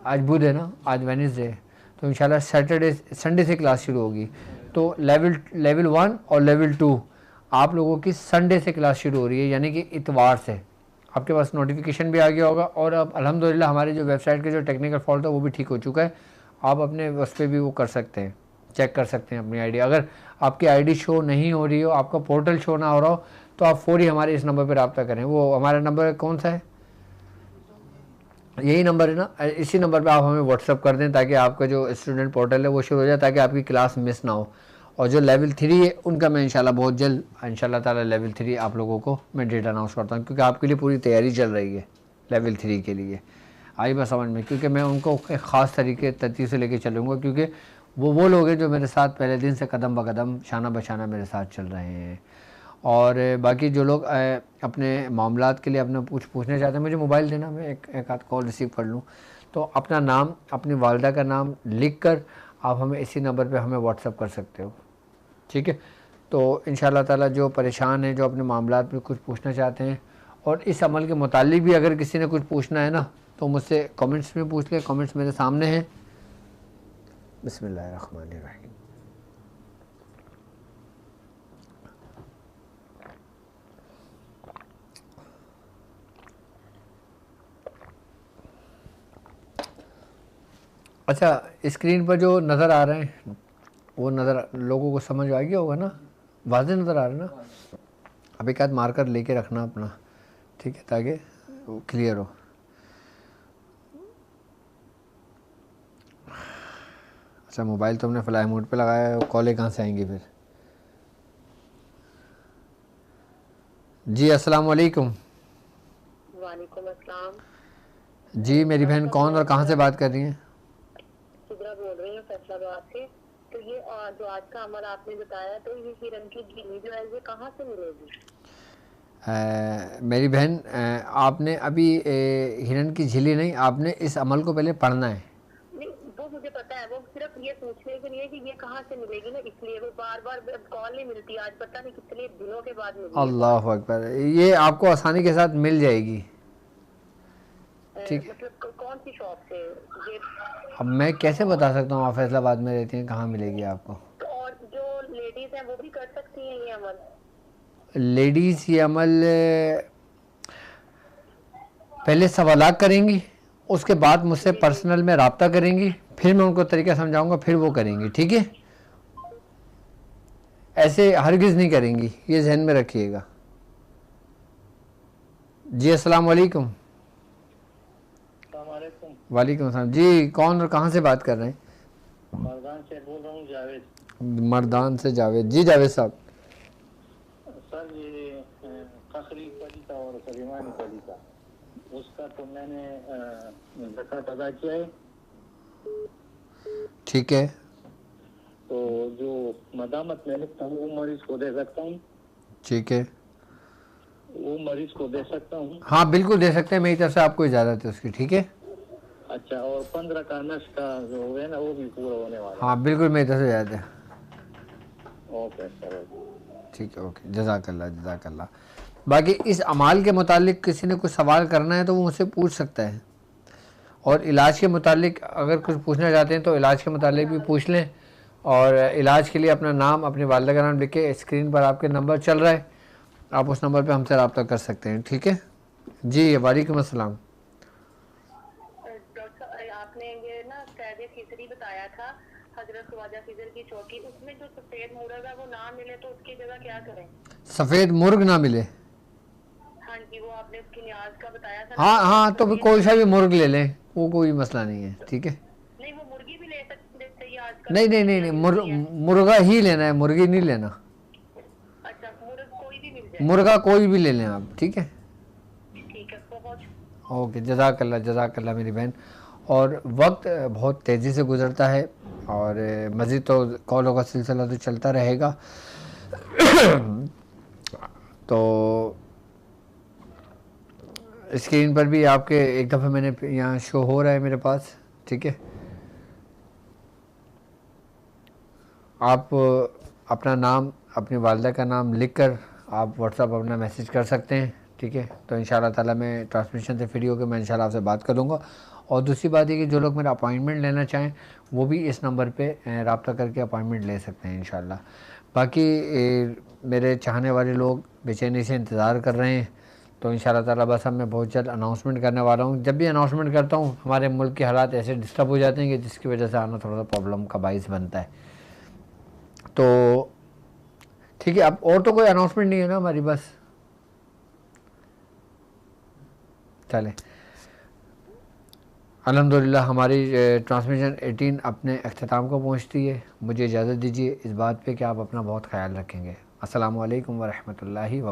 आज बुध है ना, आज वेडनेसडे है, तो इंशाल्लाह सैटरडे संडे से क्लास शुरू होगी। तो लेवल 1 और लेवल 2 आप लोगों की संडे से क्लास शुरू हो रही है, यानी कि इतवार से। आपके पास नोटिफिकेशन भी आ गया होगा। और अब अल्हम्दुलिल्लाह हमारी जो वेबसाइट के जो टेक्निकल फॉल्ट था वो भी ठीक हो चुका है। आप अपने उस पर भी वो कर सकते हैं, चेक कर सकते हैं अपनी आईडी। अगर आपकी आईडी शो नहीं हो रही हो, आपका पोर्टल शो ना हो रहा हो, तो आप फौरी हमारे इस नंबर पर रब्ता करें। वो हमारा नंबर कौन सा है, यही नंबर है ना, इसी नंबर पे आप हमें व्हाट्सअप कर दें, ताकि आपका जो स्टूडेंट पोर्टल है वो शुरू हो जाए, ताकि आपकी क्लास मिस ना हो। और जो लेवल 3 है उनका मैं इंशाल्लाह बहुत जल्द, इंशाल्लाह ताला लेवल 3 आप लोगों को मैं डेट अनाउंस करता हूँ, क्योंकि आपके लिए पूरी तैयारी चल रही है लेवल 3 के लिए। आई बात समझ में, क्योंकि मैं उनको एक ख़ास तरीके तरतीब से लेके चलूँगा, क्योंकि वो लोग हैं जो मेरे साथ पहले दिन से कदम ब कदम, शाना बशाना मेरे साथ चल रहे हैं। और बाकी जो लोग अपने मामलात के लिए अपना पूछना चाहते हैं, मुझे मोबाइल देना, मैं एक आध कॉल रिसीव कर लूँ। तो अपना नाम, अपनी वालदा का नाम लिख कर आप हमें इसी नंबर पे हमें व्हाट्सअप कर सकते हो, ठीक है। तो इंशाअल्लाह ताला जो परेशान हैं, जो अपने मामलात में कुछ पूछना चाहते हैं, और इस अमल के मुतालिक भी अगर किसी ने कुछ पूछना है ना, तो मुझसे कमेंट्स में पूछ ले। कमेंट्स मेरे सामने हैं। बिस्मिल्लाहिर्रहमानिर्रहीम। अच्छा, स्क्रीन पर जो नज़र आ रहे हैं वो नज़र लोगों को समझ आ गया होगा ना, वाज़ेह नज़र आ रहा है ना। अब एक आध मार्कर लेके रखना अपना, ठीक है, ताकि वो क्लियर हो। अच्छा, मोबाइल तो हमने फ्लाई मोड पे लगाया है, कॉलें कहाँ से आएंगी फिर। जी अस्सलाम वालेकुम। वालेकुम अस्सलाम। जी मेरी बहन कौन और कहाँ से बात कर रही हैं? सुब्रा बोल रही हूँ फैसलाबाद से। तो ये जो आज का अमल आपने बताया, तो ये हिरन की गिनी जो है ये कहाँ से मिलेगी? मेरी बहन, आपने अभी हिरन की झिल्ली नहीं, आपने इस अमल को पहले पढ़ना है। नहीं, वो मुझे पता है, वो सिर्फ ये पूछने के लिए कि ये कहाँ से मिलेगी ना, इसलिए वो बार बार कॉल नहीं मिलती, आज पता नहीं कितने दिनों के बाद मिली है कॉल। अल्लाह अकबर, ये आपको आसानी के साथ मिल जाएगी। ठीक है, मतलब कौन सी शॉप से ये? अब मैं कैसे बता सकता हूँ, आप फैसलाबाद में रहती हैं, कहाँ मिलेगी आपको। तो और जो लेडीज हैं वो भी कर सकती हैं ये अमल? लेडीज़ ये अमल पहले सवालात करेंगी, उसके बाद मुझसे पर्सनल में रब्ता करेंगी, फिर मैं उनको तरीका समझाऊंगा, फिर वो करेंगी। ठीक है, ऐसे हरगिज़ नहीं करेंगी, ये जहन में रखिएगा। जी अस्सलाम वालेकुम। वालेकुम अस्सलाम जी, कौन और कहाँ से बात कर रहे हैं? मर्दान से बोल रहा हूँ, जावेद। मर्दान से जावेद जी। जावेद साहब, सर ये फखरी पलीता और सलीमानी पलीता, उसका तो मैंने ज़कात अदा किया है। ठीक है, तो जो मदामत मैं लिखता हूँ वो मरीज को दे सकता हूँ? ठीक है, वो मरीज को दे सकता हूँ? हाँ बिल्कुल दे सकते हैं, मेरी तरफ से आपको इजाज़त है उसकी। ठीक है, अच्छा, और 15 का नश का जो है ना वो भी पूरा होने वाला है? हाँ बिल्कुल मेरी तरफ से इजाज़त है। ओके सर, ठीक है, ओके, जज़ाकल्लाह जज़ाकल्लाह। बाकी इस अमाल के मुतालिक किसी ने कुछ सवाल करना है तो वो मुझसे पूछ सकता है, और इलाज के मुतालिक अगर कुछ पूछना चाहते हैं तो इलाज के मुतालिक भी पूछ लें। और इलाज के लिए अपना नाम, अपनी वालिदा का नाम लिख के, स्क्रीन पर आपके नंबर चल रहा है, आप उस नंबर पे हमसे रब्ता कर सकते हैं। ठीक है जी, वालेकुम अस्सलाम। डॉक्टर आपने ये ना कैदे खिचड़ी बताया था, हजरत ख्वाजा खिजर की चौकी, उसमें जो सफेद मुर्ग है वो ना मिले तो उसकी जगह क्या करें? सफ़ेद मुर्ग ना मिले? हाँ जी, वो आपने उसकी न्याज का बताया था ना। हाँ हाँ, तो कोई सा भी मुर्ग ले लें, वो कोई मसला नहीं है। ठीक है, नहीं, वो मुर्गी भी ले सकते चाहिए आजकल। नहीं नहीं नहीं नहीं, मुर्गा ही लेना है, मुर्गी नहीं लेना। अच्छा, मुर्ग कोई भी मिल जाए? मुर्गा कोई भी ले लें आप। ठीक है, ठीक है, बहुत ओके, जज़ाकल्लाह जज़ाकल्लाह मेरी बहन। और वक्त बहुत तेज़ी से गुज़रता है, और मज़ीद तो कॉलों का सिलसिला तो चलता रहेगा। तो स्क्रीन पर भी आपके एक दफ़ा मैंने यहाँ शो हो रहा है मेरे पास। ठीक है, आप अपना नाम, अपनी वालिदा का नाम लिखकर आप व्हाट्सएप अपना मैसेज कर सकते हैं। ठीक है, तो इंशाल्लाह ताला मैं ट्रांसमिशन से फ्री होकर मैं इंशाल्लाह आपसे बात करूँगा। और दूसरी बात ये कि जो लोग मेरा अपॉइंटमेंट लेना चाहें वो भी इस नंबर पे रब्ता करके अपॉइंटमेंट ले सकते हैं इंशाल्लाह। बाकी मेरे चाहने वाले लोग बेचैनी से इंतज़ार कर रहे हैं, तो इंशाल्लाह ताला बस अब मैं बहुत जल्द अनाउंसमेंट करने वाला हूँ। जब भी अनाउंसमेंट करता हूँ हमारे मुल्क के हालात ऐसे डिस्टर्ब हो जाते हैं कि जिसकी वजह से आना थोड़ा सा प्रॉब्लम का बाइस बनता है। तो ठीक है, अब और तो कोई अनाउंसमेंट नहीं है ना हमारी, बस चले। अल्हम्दुलिल्लाह हमारी ट्रांसमिशन 18 अपने अख्ताम को पहुंचती है। मुझे इजाज़त दीजिए इस बात पे कि आप अपना बहुत ख्याल रखेंगे। अस्सलामु अलैकुम व रहमतुल्लाहि व